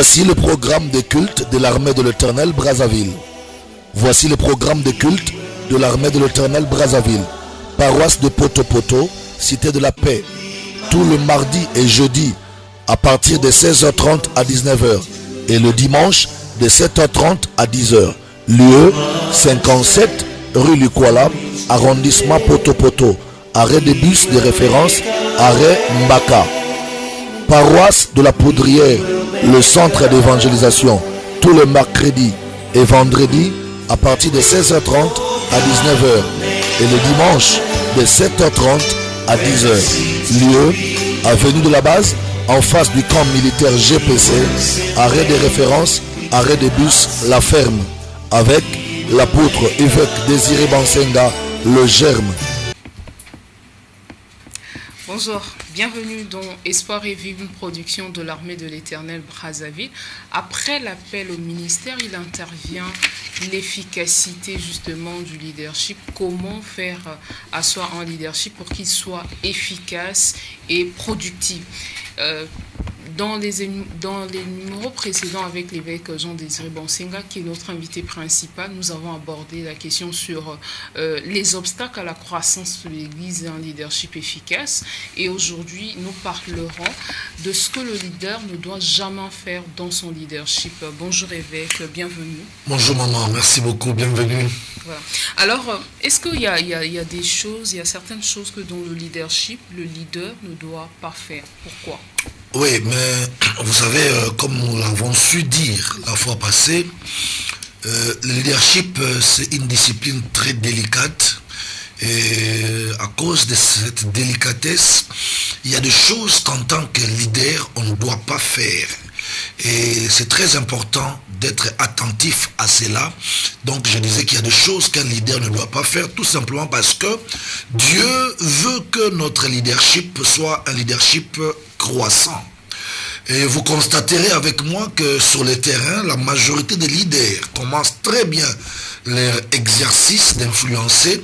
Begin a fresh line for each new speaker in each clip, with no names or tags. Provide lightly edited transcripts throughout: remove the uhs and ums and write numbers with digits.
Voici le programme de culte de l'armée de l'Éternel Brazzaville. Voici le programme de culte de l'armée de l'Éternel Brazzaville. Paroisse de Poto-Poto, Cité de la Paix. Tout le mardi et jeudi à partir de 16h30 à 19h. Et le dimanche de 7h30 à 10h. Lieu 57 rue Lukwala, arrondissement Poto-Poto. Arrêt de bus de référence, arrêt Mbaka. Paroisse de la Poudrière, le centre d'évangélisation, tous les mercredis et vendredis à partir de 16h30 à 19h et le dimanche de 7h30 à 10h. Lieu, avenue de la Base, en face du camp militaire GPC, arrêt de référence, arrêt de bus La Ferme, avec l'apôtre évêque Désiré Bansenga, le Germe.
Bonjour, bienvenue dans Espoir et Vive, une production de l'armée de l'Éternel Brazzaville. Après l'appel au ministère, il intervient l'efficacité justement du leadership. Comment faire asseoir un leadership pour qu'il soit efficace et productif. Dans les numéros précédents avec l'évêque Jean-Désiré Bansenga, qui est notre invité principal, nous avons abordé la question sur les obstacles à la croissance de l'Église et un leadership efficace. Et aujourd'hui, nous parlerons de ce que le leader ne doit jamais faire dans son leadership. Bonjour évêque, bienvenue.
Bonjour maman, merci beaucoup, bienvenue.
Voilà. Alors, est-ce qu'il y a des choses, il y a certaines choses que dans le leadership, le leader ne doit pas faire? Pourquoi?
Oui, mais vous savez, comme nous l'avons su dire la fois passée, le leadership, c'est une discipline très délicate. Et à cause de cette délicatesse, il y a des choses qu'en tant que leader, on ne doit pas faire. Et c'est très important d'être attentif à cela. Donc je disais qu'il y a des choses qu'un leader ne doit pas faire, tout simplement parce que Dieu veut que notre leadership soit un leadership croissant. Et vous constaterez avec moi que sur le terrain, la majorité des leaders commencent très bien leur exercice d'influencer,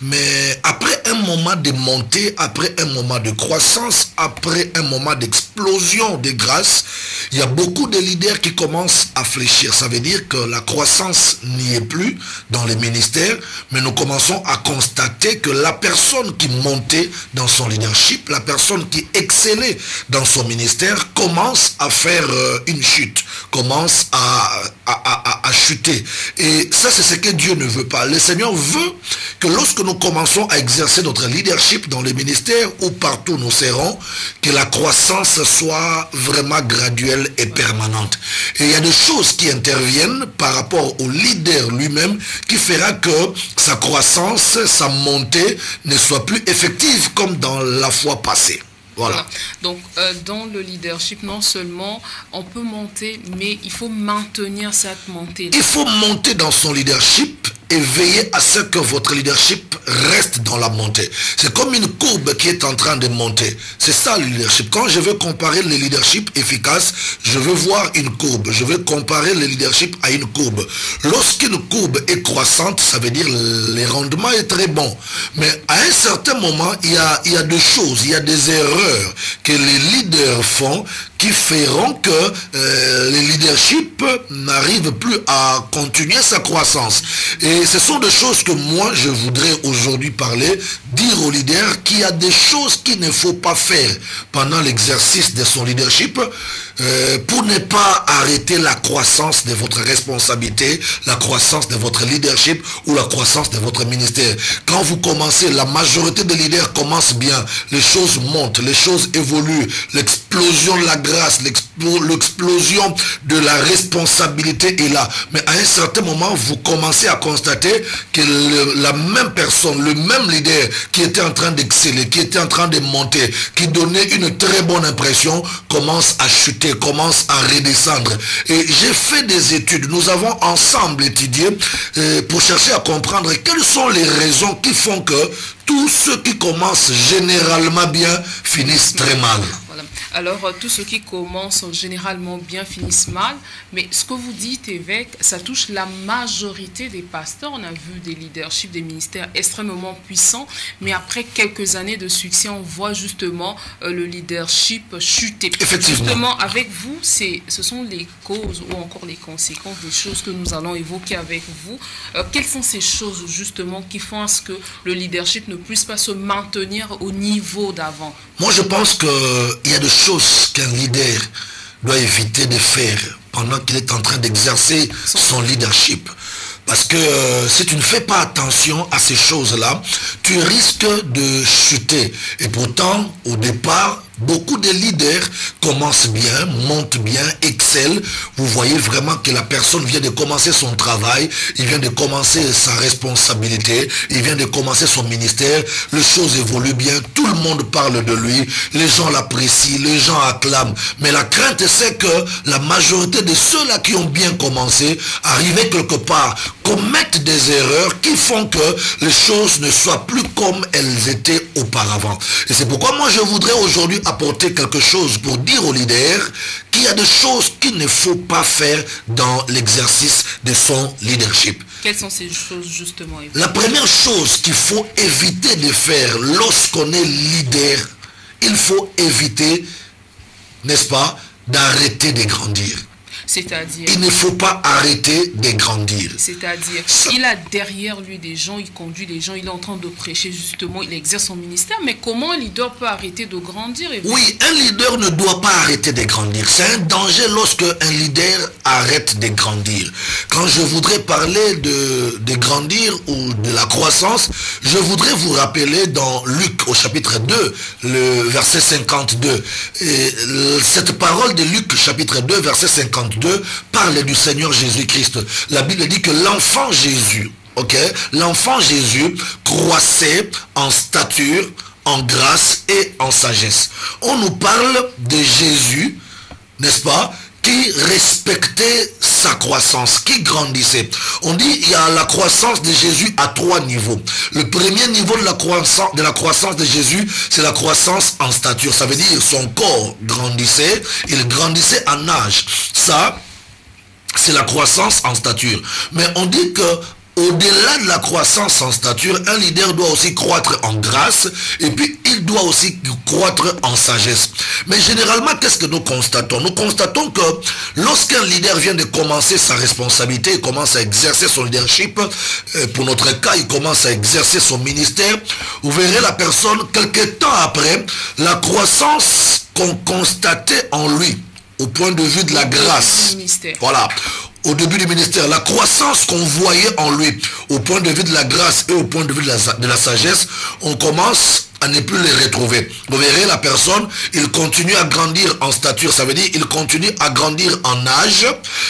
mais après un moment de montée, après un moment de croissance, après un moment d'explosion de grâce, il y a beaucoup de leaders qui commencent à fléchir. Ça veut dire que la croissance n'y est plus dans les ministères, mais nous commençons à constater que la personne qui montait dans son leadership, la personne qui excellait dans son ministère, commence à faire une chute, commence à chuter. Et ça, c'est ce que Dieu ne veut pas. Le Seigneur veut que lorsque nous commençons à exercer notre leadership dans les ministères ou partout où nous serons, que la croissance soit vraiment graduelle et permanente. Et il y a des choses qui interviennent par rapport au leader lui-même qui fera que sa croissance, sa montée ne soit plus effective comme dans la fois passée. Voilà.
Donc, dans le leadership, non seulement on peut monter, mais il faut maintenir cette montée.
Il faut monter dans son leadership et veiller à ce que votre leadership reste dans la montée. C'est comme une courbe qui est en train de monter. C'est ça le leadership. Quand je veux comparer le leadership efficace, je veux voir une courbe. Je veux comparer le leadership à une courbe. Lorsqu'une courbe est croissante, ça veut dire le rendement est très bon. Mais à un certain moment, il y a des choses, il y a des erreurs que les leaders font qui feront que le leadership n'arrive plus à continuer sa croissance. Et ce sont des choses que moi, je voudrais aujourd'hui parler, dire aux leaders qu'il y a des choses qu'il ne faut pas faire pendant l'exercice de son leadership pour ne pas arrêter la croissance de votre responsabilité, la croissance de votre leadership ou la croissance de votre ministère. Quand vous commencez, la majorité des leaders commencent bien, les choses montent, les choses évoluent, l'explosion de la grâce, l'explosion de la responsabilité est là. Mais à un certain moment, vous commencez à constater que la même personne, le même leader qui était en train d'exceller, qui était en train de monter, qui donnait une très bonne impression, commence à chuter, commence à redescendre. Et j'ai fait des études, nous avons ensemble étudié pour chercher à comprendre quelles sont les raisons qui font que tous ceux qui commencent généralement bien finissent très mal.
Voilà. Alors, tout ce qui commence généralement bien finissent mal, mais ce que vous dites, évêque, ça touche la majorité des pasteurs. On a vu des leaderships, des ministères extrêmement puissants, mais après quelques années de succès, on voit justement le leadership chuter.
Effectivement.
Justement, avec vous, ce sont les causes ou encore les conséquences des choses que nous allons évoquer avec vous. Quelles sont ces choses justement qui font à ce que le leadership ne puisse pas se maintenir au niveau d'avant?
Moi, je pense qu'il y a des choses qu'un leader doit éviter de faire pendant qu'il est en train d'exercer son leadership. Parce que si tu ne fais pas attention à ces choses-là, tu risques de chuter. Et pourtant, au départ, beaucoup de leaders commencent bien, montent bien, excellent. Vous voyez vraiment que la personne vient de commencer son travail, il vient de commencer sa responsabilité, il vient de commencer son ministère, les choses évoluent bien, tout le monde parle de lui, les gens l'apprécient, les gens acclament. Mais la crainte, c'est que la majorité de ceux-là qui ont bien commencé, arrivés quelque part, commettent des erreurs qui font que les choses ne soient plus comme elles étaient auparavant. Et c'est pourquoi moi je voudrais aujourd'hui apporter quelque chose pour dire aux leaders qu'il y a des choses qu'il ne faut pas faire dans l'exercice de son leadership.
Quelles sont ces choses justement?
La première chose qu'il faut éviter de faire lorsqu'on est leader, il faut éviter, n'est-ce pas, d'arrêter de grandir.
C'est-à-dire,
il ne faut pas arrêter de grandir.
C'est-à-dire, il a derrière lui des gens, il conduit des gens, il est en train de prêcher justement, il exerce son ministère, mais comment un leader peut arrêter de grandir?
Oui, un leader ne doit pas arrêter de grandir. C'est un danger lorsque un leader arrête de grandir. Quand je voudrais parler de grandir ou de la croissance, je voudrais vous rappeler dans Luc au chapitre 2, le verset 52. Et cette parole de Luc chapitre 2, verset 52, parle du Seigneur Jésus-Christ. La Bible dit que l'enfant Jésus, l'enfant Jésus croissait en stature, en grâce et en sagesse. On nous parle de Jésus, n'est-ce pas, qui respectait sa croissance, qui grandissait. On dit il y a la croissance de Jésus à 3 niveaux. Le premier niveau de la croissance de Jésus, c'est la croissance en stature. Ça veut dire son corps grandissait, il grandissait en âge. Ça, c'est la croissance en stature. Mais on dit que au-delà de la croissance en stature, un leader doit aussi croître en grâce et puis il doit aussi croître en sagesse. Mais généralement, qu'est-ce que nous constatons? Nous constatons que lorsqu'un leader vient de commencer sa responsabilité, il commence à exercer son leadership, pour notre cas, il commence à exercer son ministère, vous verrez la personne, quelques temps après, la croissance qu'on constatait en lui, au point de vue de la grâce. Voilà. Au début du ministère, la croissance qu'on voyait en lui, au point de vue de la grâce et au point de vue de la sagesse, on commence à ne plus les retrouver. Vous verrez la personne, il continue à grandir en stature, ça veut dire il continue à grandir en âge,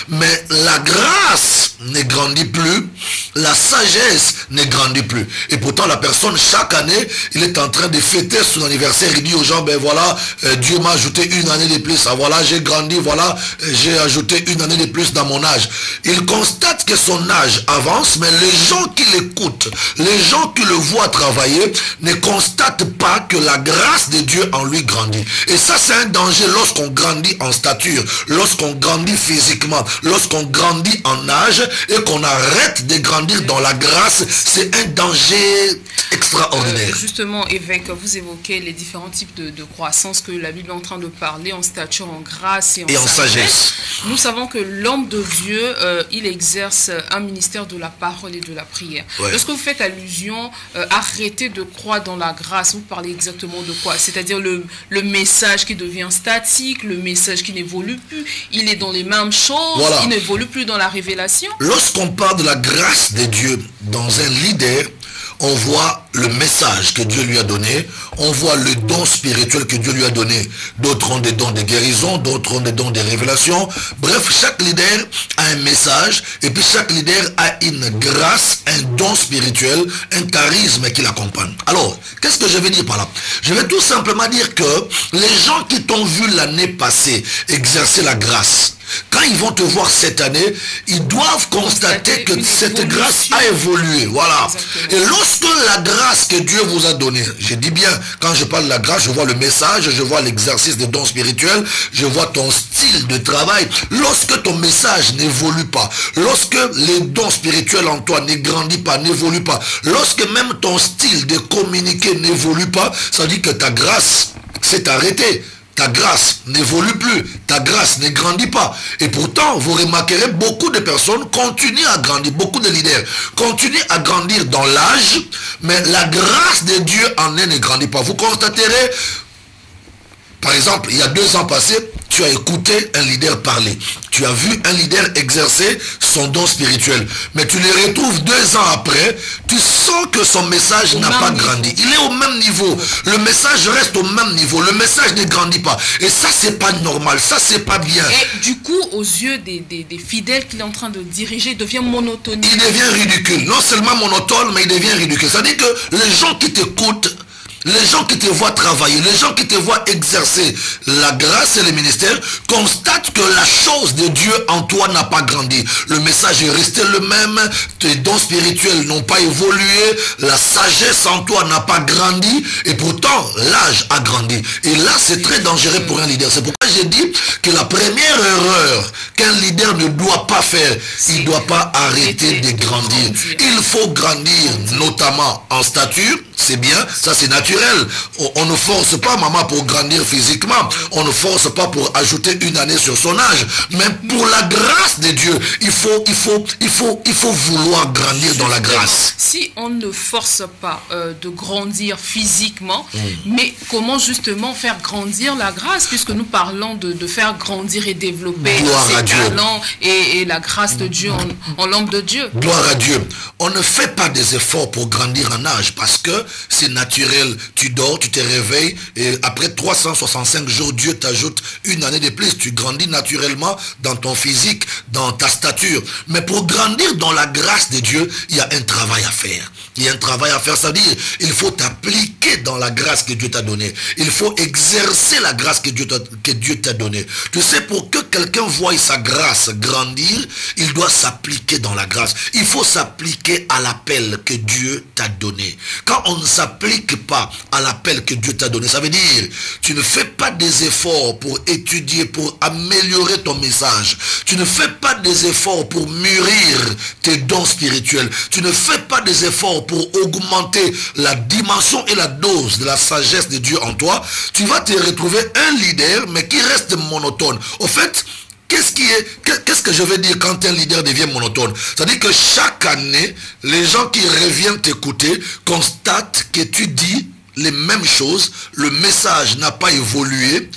mais la grâce ne grandit plus, la sagesse ne grandit plus. Et pourtant la personne, chaque année, il est en train de fêter son anniversaire, il dit aux gens, ben voilà, Dieu m'a ajouté une année de plus, ah, voilà, j'ai grandi, voilà, j'ai ajouté une année de plus dans mon âge. Il constate que son âge avance, mais les gens qui l'écoutent, les gens qui le voient travailler, ne constatent pas que la grâce de Dieu en lui grandit. Et ça, c'est un danger lorsqu'on grandit en stature, lorsqu'on grandit physiquement, lorsqu'on grandit en âge et qu'on arrête de grandir dans la grâce. C'est un danger extraordinaire.
Justement, évêque, vous évoquez les différents types de croissance que la Bible est en train de parler, en stature, en grâce et en sagesse. Nous savons que l'homme de Dieu, il exerce un ministère de la parole et de la prière. Ouais. Lorsque vous faites allusion, arrêtez de croire dans la grâce, vous parlez exactement de quoi? C'est-à-dire le message qui devient statique, le message qui n'évolue plus, il est dans les mêmes choses, voilà. Il n'évolue plus dans la révélation.
Lorsqu'on parle de la grâce de Dieu dans un leader, on voit le message que Dieu lui a donné, on voit le don spirituel que Dieu lui a donné. D'autres ont des dons de guérison, d'autres ont des dons de révélation. Bref, chaque leader a un message et puis chaque leader a une grâce, un don spirituel, un charisme qui l'accompagne. Alors, qu'est-ce que je veux dire par là? Je vais tout simplement dire que les gens qui t'ont vu l'année passée exercer la grâce, quand ils vont te voir cette année, ils doivent constater que cette grâce a évolué. Voilà. Exactement. Et lorsque la grâce grâce que Dieu vous a donnée, je dis bien, quand je parle de la grâce, je vois le message, je vois l'exercice des dons spirituels, je vois ton style de travail. Lorsque ton message n'évolue pas, lorsque les dons spirituels en toi ne grandissent pas, n'évoluent pas, lorsque même ton style de communiquer n'évolue pas, ça dit que ta grâce s'est arrêtée. Ta grâce n'évolue plus, ta grâce ne grandit pas. Et pourtant, vous remarquerez, beaucoup de personnes continuent à grandir, beaucoup de leaders continuent à grandir dans l'âge, mais la grâce de Dieu en eux ne grandit pas. Vous constaterez, par exemple, il y a 2 ans passés, tu as écouté un leader parler. Tu as vu un leader exercer son don spirituel. Mais tu le retrouves 2 ans après, tu sens que son message n'a pas grandi. Il est au même niveau. Le message reste au même niveau. Le message ne grandit pas. Et ça, c'est pas normal. Ça, c'est pas bien.
Et du coup, aux yeux des fidèles qu'il est en train de diriger, il devient monotone.
Il devient ridicule. Non seulement monotone, mais il devient ridicule. C'est-à-dire que les gens qui t'écoutent, les gens qui te voient travailler, les gens qui te voient exercer la grâce et le ministère, constatent que la chose de Dieu en toi n'a pas grandi. Le message est resté le même, tes dons spirituels n'ont pas évolué, la sagesse en toi n'a pas grandi, et pourtant l'âge a grandi. Et là, c'est très dangereux pour un leader. C'est pourquoi j'ai dit que la première erreur qu'un leader ne doit pas faire, il ne doit pas arrêter de grandir. Il faut grandir, notamment en stature. C'est bien, ça c'est naturel. On ne force pas maman pour grandir physiquement. On ne force pas pour ajouter une année sur son âge. Mais pour la grâce de Dieu, il faut vouloir grandir dans la grâce.
Si on ne force pas de grandir physiquement, mais comment justement faire grandir la grâce, puisque nous parlons de faire grandir et développer ses talents et la grâce de Dieu en l'homme de Dieu.
Gloire à Dieu. On ne fait pas des efforts pour grandir en âge parce que c'est naturel. Tu dors, tu te réveilles et après 365 jours, Dieu t'ajoute une année de plus. Tu grandis naturellement dans ton physique, dans ta stature. Mais pour grandir dans la grâce de Dieu, il y a un travail à faire. Il y a un travail à faire, c'est-à-dire il faut t'appliquer dans la grâce que Dieu t'a donnée. Il faut exercer la grâce que Dieu t'a donnée. Tu sais, pour que quelqu'un voie sa grâce grandir, il doit s'appliquer dans la grâce. Il faut s'appliquer à l'appel que Dieu t'a donné. Quand on ne s'applique pas à l'appel que Dieu t'a donné, ça veut dire tu ne fais pas des efforts pour étudier, pour améliorer ton message. Tu ne fais pas des efforts pour mûrir tes dons spirituels. Tu ne fais pas des efforts pour augmenter la dimension et la dose de la sagesse de Dieu en toi. Tu vas te retrouver un leader mais qui reste monotone. Au fait, qu'est-ce que je veux dire quand un leader devient monotone? C'est-à-dire que chaque année, les gens qui reviennent t'écouter constatent que tu dis les mêmes choses, le message n'a pas évolué.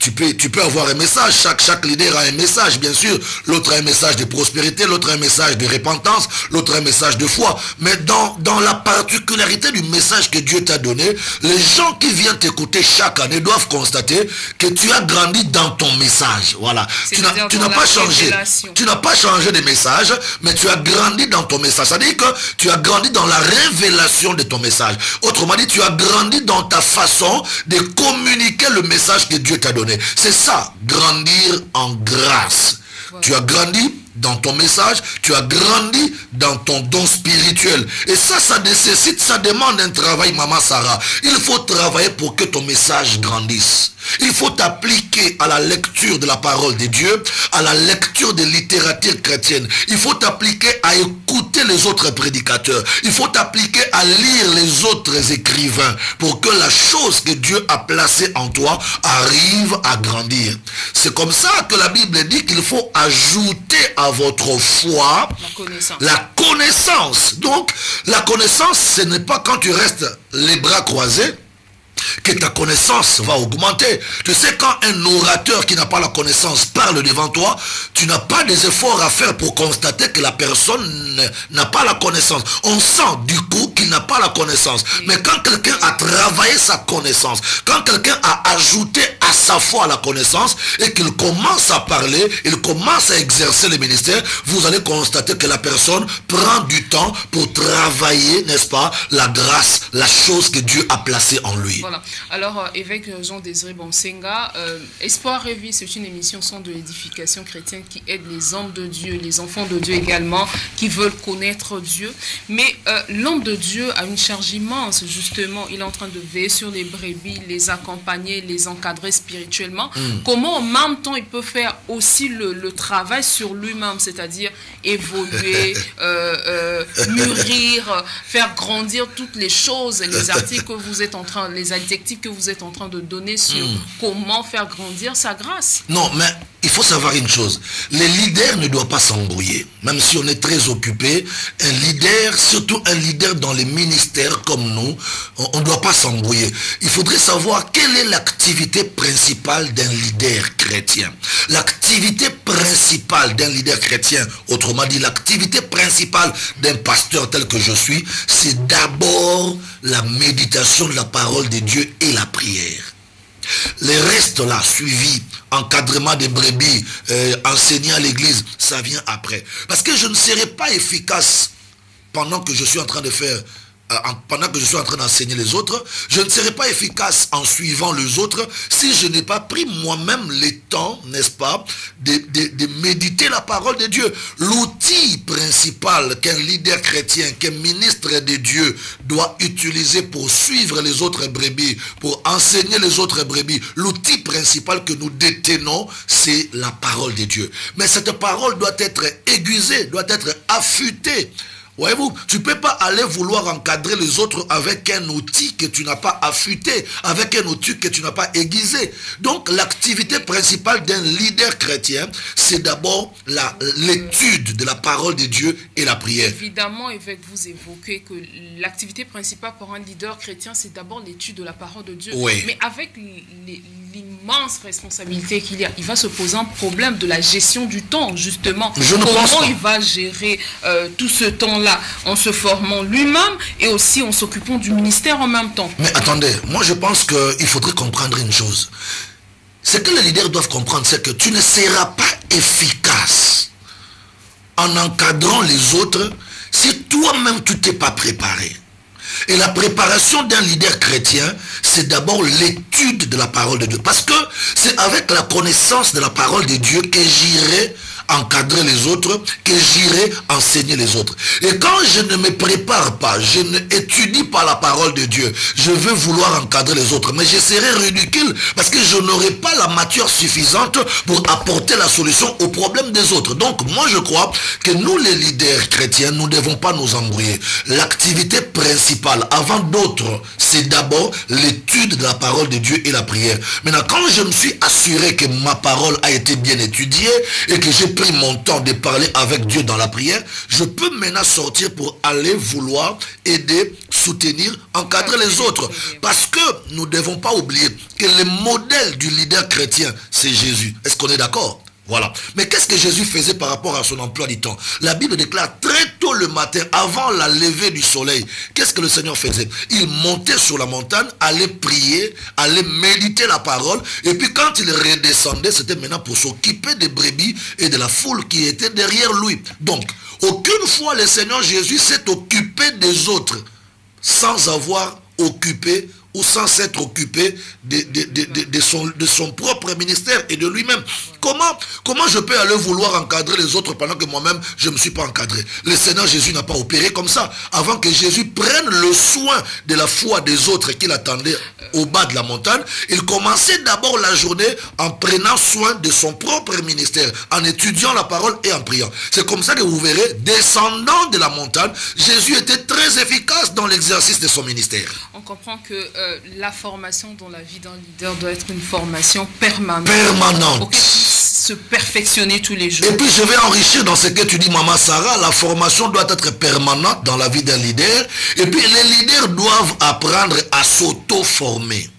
Tu peux avoir un message, chaque leader a un message, bien sûr. L'autre a un message de prospérité, l'autre a un message de repentance, l'autre a un message de foi. Mais dans la particularité du message que Dieu t'a donné, les gens qui viennent t'écouter chaque année doivent constater que tu as grandi dans ton message. Voilà. Tu n'as pas changé. Tu n'as pas changé de message, mais tu as grandi dans ton message. C'est-à-dire que tu as grandi dans la révélation de ton message. Autrement dit, tu as grandi dans ta façon de communiquer le message que Dieu t'a donné. C'est ça, grandir en grâce. Voilà. Tu as grandi dans ton message, tu as grandi dans ton don spirituel. Et ça nécessite, ça demande un travail, maman Sarah. Il faut travailler pour que ton message grandisse. Il faut t'appliquer à la lecture de la parole de Dieu, à la lecture de littérature chrétienne. Il faut t'appliquer à écouter les autres prédicateurs. Il faut t'appliquer à lire les autres écrivains pour que la chose que Dieu a placée en toi arrive à grandir. C'est comme ça que la Bible dit qu'il faut ajouter à votre foi la connaissance. Donc, la connaissance, ce n'est pas quand tu restes les bras croisés que ta connaissance va augmenter. Tu sais, quand un orateur qui n'a pas la connaissance parle devant toi, tu n'as pas des efforts à faire pour constater que la personne n'a pas la connaissance. On sent du coup qu'il n'a pas la connaissance. Mais quand quelqu'un a travaillé sa connaissance, quand quelqu'un a ajouté à sa foi, à la connaissance, et qu'il commence à parler, il commence à exercer le ministère, vous allez constater que la personne prend du temps pour travailler, n'est-ce pas, la grâce, la chose que Dieu a placée en lui.
Voilà. Alors, évêque Jean-Désiré Bonsenga, Espoir et Vie, c'est une émission son de l'édification chrétienne qui aide les hommes de Dieu, les enfants de Dieu également, qui veulent connaître Dieu. Mais l'homme de Dieu a une charge immense, justement. Il est en train de veiller sur les brebis, les accompagner, les encadrer spirituellement. Comment, en même temps, il peut faire aussi le travail sur lui-même, c'est-à-dire évoluer, mûrir, faire grandir toutes les choses, les articles que vous êtes en train, les adjectifs que vous êtes en train de donner sur comment faire grandir sa grâce.
Non, mais il faut savoir une chose. Les leaders ne doivent pas s'embrouiller. Même si on est très occupé, un leader, surtout un leader dans les ministères comme nous, on ne doit pas s'embrouiller. Il faudrait savoir quelle est l'activité principale d'un leader chrétien. L'activité principale d'un leader chrétien, autrement dit, l'activité principale d'un pasteur tel que je suis, c'est d'abord la méditation de la parole de Dieu et la prière. Les restes là, suivis, encadrement des brebis, enseigner à l'église, ça vient après. Parce que je ne serai pas efficace pendant que je suis en train de faire, pendant que je suis en train d'enseigner les autres, je ne serai pas efficace en suivant les autres si je n'ai pas pris moi-même le temps, n'est-ce pas, de méditer la parole de Dieu. L'outil principal qu'un leader chrétien, qu'un ministre de Dieu doit utiliser pour suivre les autres brebis, pour enseigner les autres brebis, l'outil principal que nous détenons, c'est la parole de Dieu. Mais cette parole doit être aiguisée, doit être affûtée. Voyez-vous, tu ne peux pas aller vouloir encadrer les autres avec un outil que tu n'as pas affûté, avec un outil que tu n'as pas aiguisé. Donc, l'activité principale d'un leader chrétien, c'est d'abord l'étude de la parole de Dieu et la prière.
Évidemment, évêque, vous évoquez que l'activité principale pour un leader chrétien, c'est d'abord l'étude de la parole de Dieu.
Oui.
Mais avec l'immense responsabilité qu'il y a, il va se poser un problème de la gestion du temps, justement. Comment il va gérer tout ce temps-là en se formant lui-même et aussi en s'occupant du ministère en même temps.
Mais attendez, moi je pense qu'il faudrait comprendre une chose. Ce que les leaders doivent comprendre, c'est que tu ne seras pas efficace en encadrant les autres si toi-même tu t'es pas préparé. Et la préparation d'un leader chrétien, c'est d'abord l'étude de la parole de Dieu. Parce que c'est avec la connaissance de la parole de Dieu que j'irai encadrer les autres, que j'irai enseigner les autres. Et quand je ne me prépare pas, je n'étudie pas la parole de Dieu, je veux vouloir encadrer les autres, mais je serai ridicule parce que je n'aurai pas la matière suffisante pour apporter la solution aux problèmes des autres. Donc moi je crois que nous les leaders chrétiens, nous ne devons pas nous embrouiller. L'activité principale, avant d'autres, c'est d'abord l'étude de la parole de Dieu et la prière. Maintenant, quand je me suis assuré que ma parole a été bien étudiée et que j'ai pris mon temps de parler avec Dieu dans la prière, je peux maintenant sortir pour aller vouloir aider, soutenir, encadrer les autres. Parce que nous ne devons pas oublier que le modèle du leader chrétien, c'est Jésus. Est-ce qu'on est d'accord ? Voilà. Mais qu'est-ce que Jésus faisait par rapport à son emploi du temps? La Bible déclare très tôt le matin, avant la levée du soleil, qu'est-ce que le Seigneur faisait? Il montait sur la montagne, allait prier, allait méditer la parole, et puis quand il redescendait, c'était maintenant pour s'occuper des brebis et de la foule qui était derrière lui. Donc, aucune fois le Seigneur Jésus s'est occupé des autres sans avoir occupé ou sans s'être occupé de son propre ministère et de lui-même. Comment je peux aller vouloir encadrer les autres pendant que moi-même je ne me suis pas encadré? Le Seigneur Jésus n'a pas opéré comme ça. Avant que Jésus prenne le soin de la foi des autres qu'il attendait au bas de la montagne, il commençait d'abord la journée en prenant soin de son propre ministère, en étudiant la parole et en priant. C'est comme ça que vous verrez, descendant de la montagne, Jésus était très efficace dans l'exercice de son ministère.
On comprend que la formation dans la vie d'un leader doit être une formation permanente.
Permanente.
Se perfectionner tous les jours.
Et puis je vais enrichir dans ce que tu dis, Maman Sarah, la formation doit être permanente dans la vie d'un leader. Et puis les leaders doivent apprendre à s'auto-former.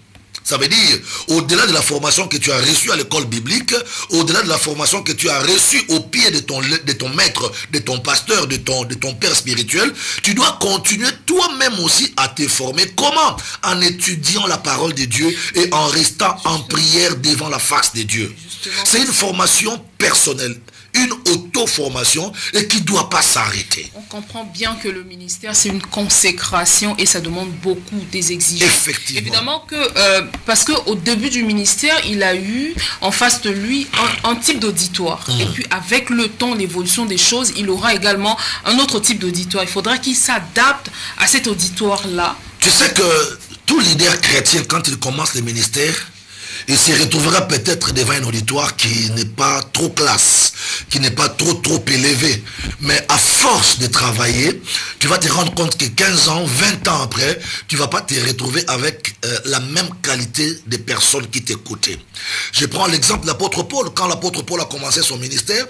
Ça veut dire, au-delà de la formation que tu as reçue à l'école biblique, au-delà de la formation que tu as reçue au pied de ton maître, de ton pasteur, de ton père spirituel, tu dois continuer toi-même aussi à te former. Comment? En étudiant la parole de Dieu et en restant en prière devant la face de Dieu. C'est une formation personnelle, une auto-formation et qui ne doit pas s'arrêter.
On comprend bien que le ministère, c'est une consécration et ça demande beaucoup des exigences.
Effectivement.
Évidemment que, parce qu'au début du ministère, il a eu en face de lui un type d'auditoire. Et puis avec le temps, l'évolution des choses, il aura également un autre type d'auditoire. Il faudra qu'il s'adapte à cet auditoire-là.
Tu sais que tout leader chrétien, quand il commence le ministère, il se retrouvera peut-être devant un auditoire qui n'est pas trop classe, qui n'est pas trop élevé. Mais à force de travailler, tu vas te rendre compte que 15 ans, 20 ans après, tu ne vas pas te retrouver avec la même qualité de personnes qui t'écoutaient. Je prends l'exemple de l'apôtre Paul. Quand l'apôtre Paul a commencé son ministère,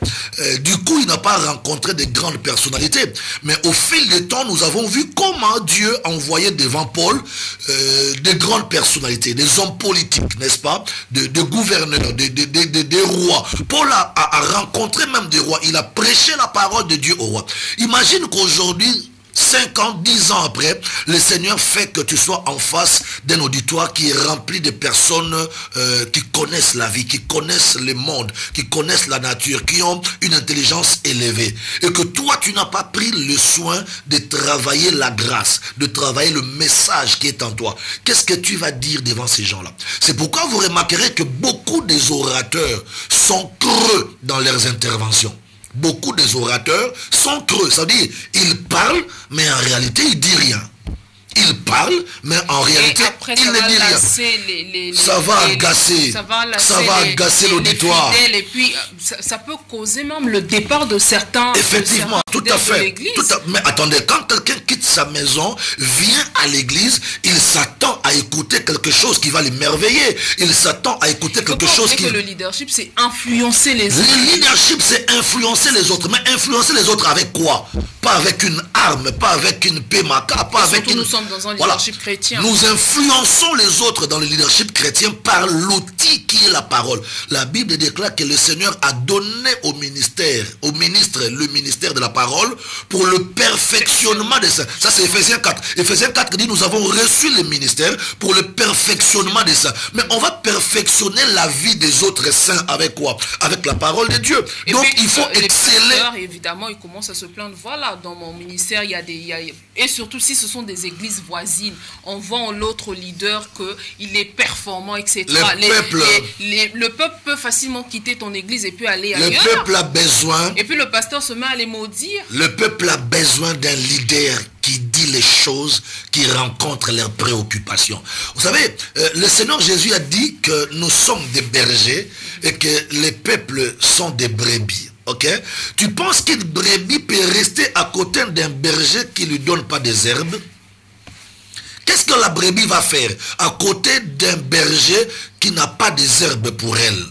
du coup, il n'a pas rencontré de grandes personnalités. Mais au fil du temps, nous avons vu comment Dieu envoyait devant Paul de grandes personnalités, des hommes politiques, n'est-ce pas? De gouverneurs, des rois. Paul a rencontré même des rois. Il a prêché la parole de Dieu aux rois. Imagine qu'aujourd'hui, 5 ans, 10 ans après, le Seigneur fait que tu sois en face d'un auditoire qui est rempli de personnes qui connaissent la vie, qui connaissent le monde, qui connaissent la nature, qui ont une intelligence élevée. Et que toi, tu n'as pas pris le soin de travailler la grâce, de travailler le message qui est en toi. Qu'est-ce que tu vas dire devant ces gens-là? C'est pourquoi vous remarquerez que beaucoup des orateurs sont creux dans leurs interventions. Beaucoup des orateurs sont creux. Ça veut dire, ils parlent, mais en réalité, ils ne disent rien. Ils parlent, mais en réalité, ils ne disent rien. Ça va agacer l'auditoire.
Et puis, ça peut causer même le départ de certains.
Effectivement, tout à fait. Mais attendez, quand quelqu'un quitte sa maison, vient à l'église, il s'attend à écouter quelque chose qui va l'émerveiller. Il s'attend à écouter quelque chose qui...
Le leadership, c'est influencer les autres.
Le leadership, c'est influencer les autres. Mais influencer les autres avec quoi? Pas avec une arme, pas avec une pémaca, pas avec une...
Nous sommes dans un leadership chrétien.
Nous influençons les autres dans le leadership chrétien par l'outil qui est la parole. La Bible déclare que le Seigneur a donné au ministère, au ministre, le ministère de la parole pour le perfectionnement de ça. Ça, c'est Ephésiens 4. Ephésiens 4 dit, nous avons reçu le ministère pour le perfectionnement de ça. Mais on va perfectionner la vie des autres saints avec quoi? Avec la parole de Dieu.
Et
donc,
puis,
il faut exceller.
Évidemment, ils commencent à se plaindre. Voilà, dans mon ministère, et surtout si ce sont des églises voisines, on vend l'autre leader qu'il est performant, etc. Le peuple peut facilement quitter ton église et puis aller ailleurs.
Le peuple a besoin.
Et puis le pasteur se met à les maudire.
Le peuple a besoin d'un leader qui dit les choses, qui rencontrent leurs préoccupations. Vous savez, le Seigneur Jésus a dit que nous sommes des bergers et que les peuples sont des brebis. Ok? Tu penses qu'une brebis peut rester à côté d'un berger qui ne lui donne pas des herbes? Qu'est-ce que la brebis va faire à côté d'un berger qui n'a pas des herbes pour elle?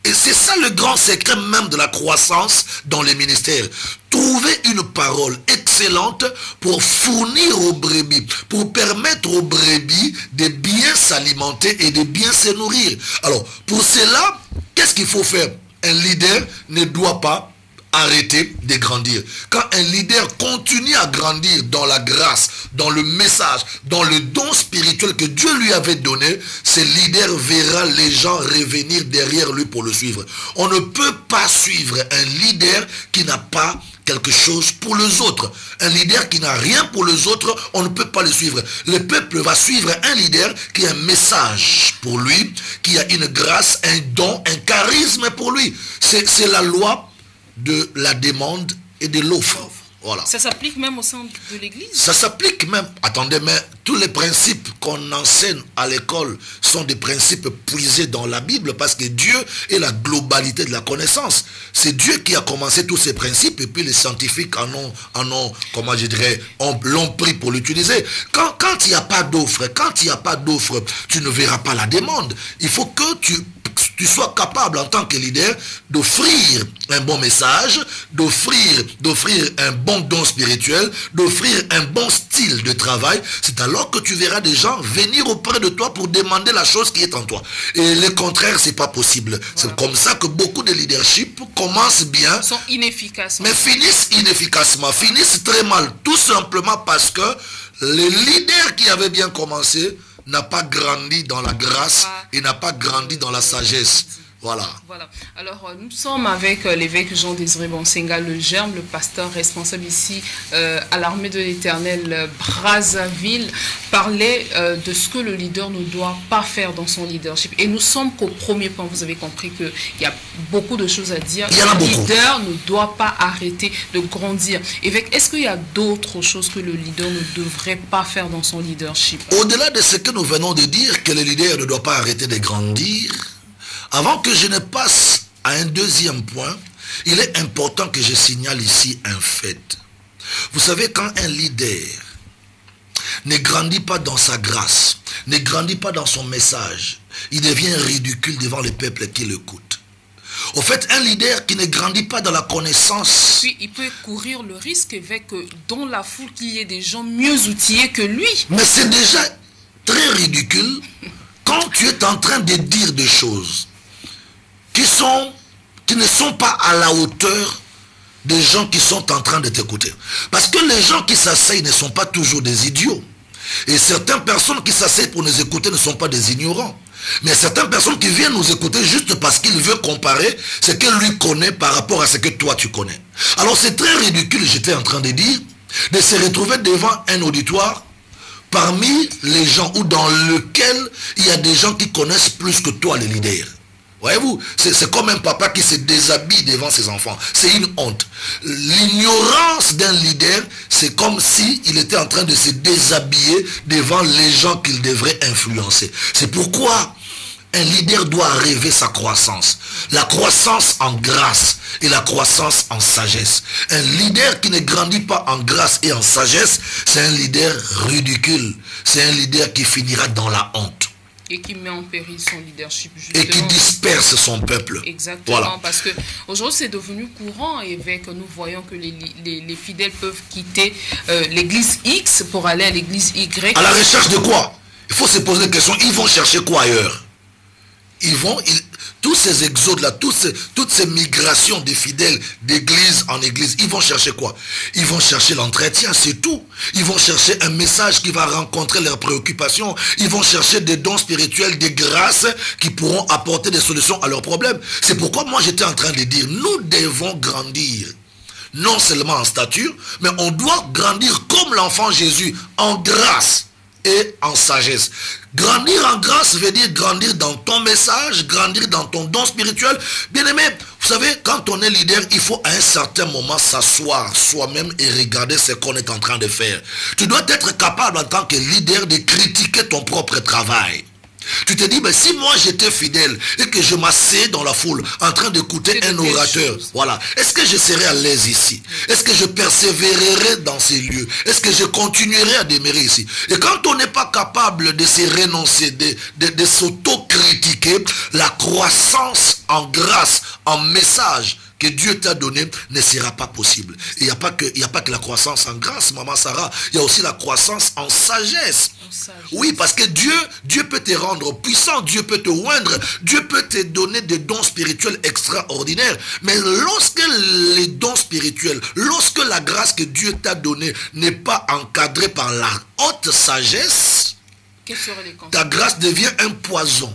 Et c'est ça le grand secret même de la croissance dans les ministères. Trouver une parole excellente pour fournir aux brebis, pour permettre aux brebis de bien s'alimenter et de bien se nourrir. Alors, pour cela, qu'est-ce qu'il faut faire? Un leader ne doit pas arrêter de grandir. Quand un leader continue à grandir dans la grâce, dans le message, dans le don spirituel que Dieu lui avait donné, ce leader verra les gens revenir derrière lui pour le suivre. On ne peut pas suivre un leader qui n'a pas quelque chose pour les autres. Un leader qui n'a rien pour les autres, on ne peut pas le suivre. Le peuple va suivre un leader qui a un message pour lui, qui a une grâce, un don, un charisme pour lui. C'est la loi de la demande et de l'offre. Voilà.
Ça s'applique même au sein de l'église?
Ça s'applique même. Attendez, mais tous les principes qu'on enseigne à l'école sont des principes puisés dans la Bible parce que Dieu est la globalité de la connaissance. C'est Dieu qui a commencé tous ces principes et puis les scientifiques en ont comment je dirais, l'ont pris pour l'utiliser. Quand il n'y a pas d'offre, tu ne verras pas la demande. Il faut que tu tu sois capable en tant que leader d'offrir un bon message, d'offrir un bon don spirituel, d'offrir un bon style de travail. C'est alors que tu verras des gens venir auprès de toi pour demander la chose qui est en toi. Et le contraire, c'est pas possible. Voilà. C'est comme ça que beaucoup de leadership commencent bien,
sont inefficaces,
mais finissent inefficacement, finissent très mal, tout simplement parce que le leader qui avait bien commencé n'a pas grandi dans la grâce et n'a pas grandi dans la sagesse. Voilà.
Alors, nous sommes avec l'évêque Jean-Désiré Bonsenga, le germe, le pasteur responsable ici à l'armée de l'Éternel Brazzaville, parler de ce que le leader ne doit pas faire dans son leadership. Et nous sommes qu'au premier point, vous avez compris qu'il y a beaucoup de choses à dire. Le leader ne doit pas arrêter de grandir. Évêque, est-ce qu'il y a d'autres choses que le leader ne devrait pas faire dans son leadership?
Au-delà de ce que nous venons de dire, que le leader ne doit pas arrêter de grandir, avant que je ne passe à un deuxième point, il est important que je signale ici un fait. Vous savez, quand un leader ne grandit pas dans sa grâce, ne grandit pas dans son message, il devient ridicule devant le peuple qui l'écoute. Au fait, un leader qui ne grandit pas dans la connaissance...
Puis il peut courir le risque avec dans la foule qu'il y ait des gens mieux outillés que lui.
Mais c'est déjà très ridicule quand tu es en train de dire des choses qui ne sont pas à la hauteur des gens qui sont en train de t'écouter. Parce que les gens qui s'asseyent ne sont pas toujours des idiots. Et certaines personnes qui s'asseyent pour nous écouter ne sont pas des ignorants. Mais certaines personnes qui viennent nous écouter juste parce qu'ils veulent comparer ce que lui connaît par rapport à ce que toi tu connais. Alors c'est très ridicule, j'étais en train de dire, de se retrouver devant un auditoire parmi les gens ou dans lequel il y a des gens qui connaissent plus que toi les leaders. Voyez-vous, c'est comme un papa qui se déshabille devant ses enfants. C'est une honte. L'ignorance d'un leader, c'est comme s'il était en train de se déshabiller devant les gens qu'il devrait influencer. C'est pourquoi un leader doit rêver sa croissance. La croissance en grâce et la croissance en sagesse. Un leader qui ne grandit pas en grâce et en sagesse, c'est un leader ridicule. C'est un leader qui finira dans la honte.
Et qui met en péril son leadership. Justement.
Et qui disperse son peuple.
Exactement, voilà. Parce que aujourd'hui c'est devenu courant, évêque, nous voyons que les fidèles peuvent quitter l'église X pour aller à l'église Y.
À la recherche de quoi? Il faut se poser des questions. Ils vont chercher quoi ailleurs? Tous ces exodes-là, toutes ces migrations des fidèles d'église en église, ils vont chercher quoi? Ils vont chercher l'entretien, c'est tout. Ils vont chercher un message qui va rencontrer leurs préoccupations. Ils vont chercher des dons spirituels, des grâces qui pourront apporter des solutions à leurs problèmes. C'est pourquoi moi j'étais en train de dire, nous devons grandir. Non seulement en stature, mais on doit grandir comme l'enfant Jésus, en grâce et en sagesse. Grandir en grâce veut dire grandir dans ton message, grandir dans ton don spirituel. Bien aimé, vous savez, quand on est leader, il faut à un certain moment s'asseoir soi-même et regarder ce qu'on est en train de faire. Tu dois être capable en tant que leader de critiquer ton propre travail. Tu te dis, mais si moi j'étais fidèle et que je m'asseyais dans la foule en train d'écouter un orateur, voilà, est-ce que je serais à l'aise ici? Est-ce que je persévérerais dans ces lieux? Est-ce que je continuerai à demeurer ici? Et quand on n'est pas capable de se renoncer, de s'auto-critiquer, la croissance en grâce, en message que Dieu t'a donné ne sera pas possible. Il n'y a pas que la croissance en grâce, maman Sarah, il y a aussi la croissance en sagesse. Oui, parce que Dieu peut te rendre puissant, Dieu peut te oindre, Dieu peut te donner des dons spirituels extraordinaires. Mais lorsque les dons spirituels, lorsque la grâce que Dieu t'a donnée n'est pas encadrée par la haute sagesse, ta grâce devient un poison.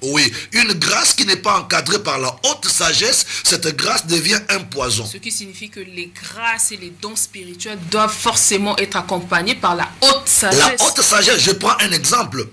Oui, une grâce qui n'est pas encadrée par la haute sagesse, cette grâce devient un poison.
Ce qui signifie que les grâces et les dons spirituels doivent forcément être accompagnés par la haute sagesse.
La haute sagesse, je prends un exemple.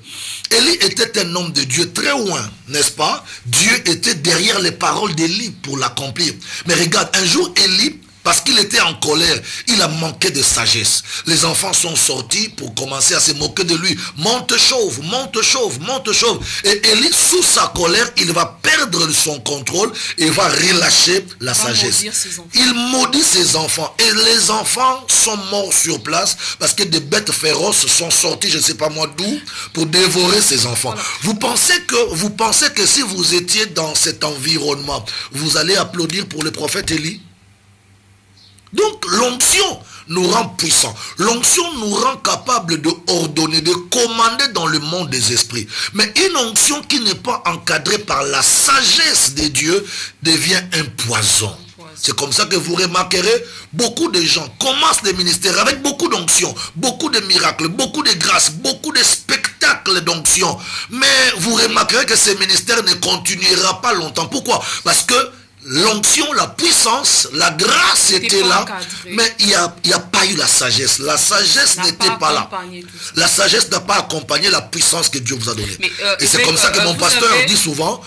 Élie était un homme de Dieu très loin, n'est-ce pas? Dieu était derrière les paroles d'Élie pour l'accomplir. Mais regarde, un jour Élie Parce qu'il était en colère, il a manqué de sagesse. Les enfants sont sortis pour commencer à se moquer de lui. Monte chauve, monte chauve, monte chauve. Et Élie, sous sa colère, il va perdre son contrôle et va relâcher la sagesse. Il maudit ses enfants. Et les enfants sont morts sur place parce que des bêtes féroces sont sorties, je ne sais pas moi d'où, pour dévorer ses enfants. Voilà. Vous pensez que si vous étiez dans cet environnement, vous allez applaudir pour le prophète Élie? Donc l'onction nous rend puissants. L'onction nous rend capable de ordonner, de commander dans le monde des esprits. Mais une onction qui n'est pas encadrée par la sagesse de Dieu devient un poison. C'est comme ça que vous remarquerez, beaucoup de gens commencent des ministères avec beaucoup d'onction, beaucoup de miracles, beaucoup de grâces, beaucoup de spectacles d'onction. Mais vous remarquerez que ces ministères ne continuera pas longtemps. Pourquoi? Parce que l'onction, la puissance, la grâce était là, mais il n'y a pas eu la sagesse. La sagesse n'était pas là. La sagesse n'a pas accompagné la puissance que Dieu vous a donnée. Et c'est comme ça que mon pasteur dit souvent,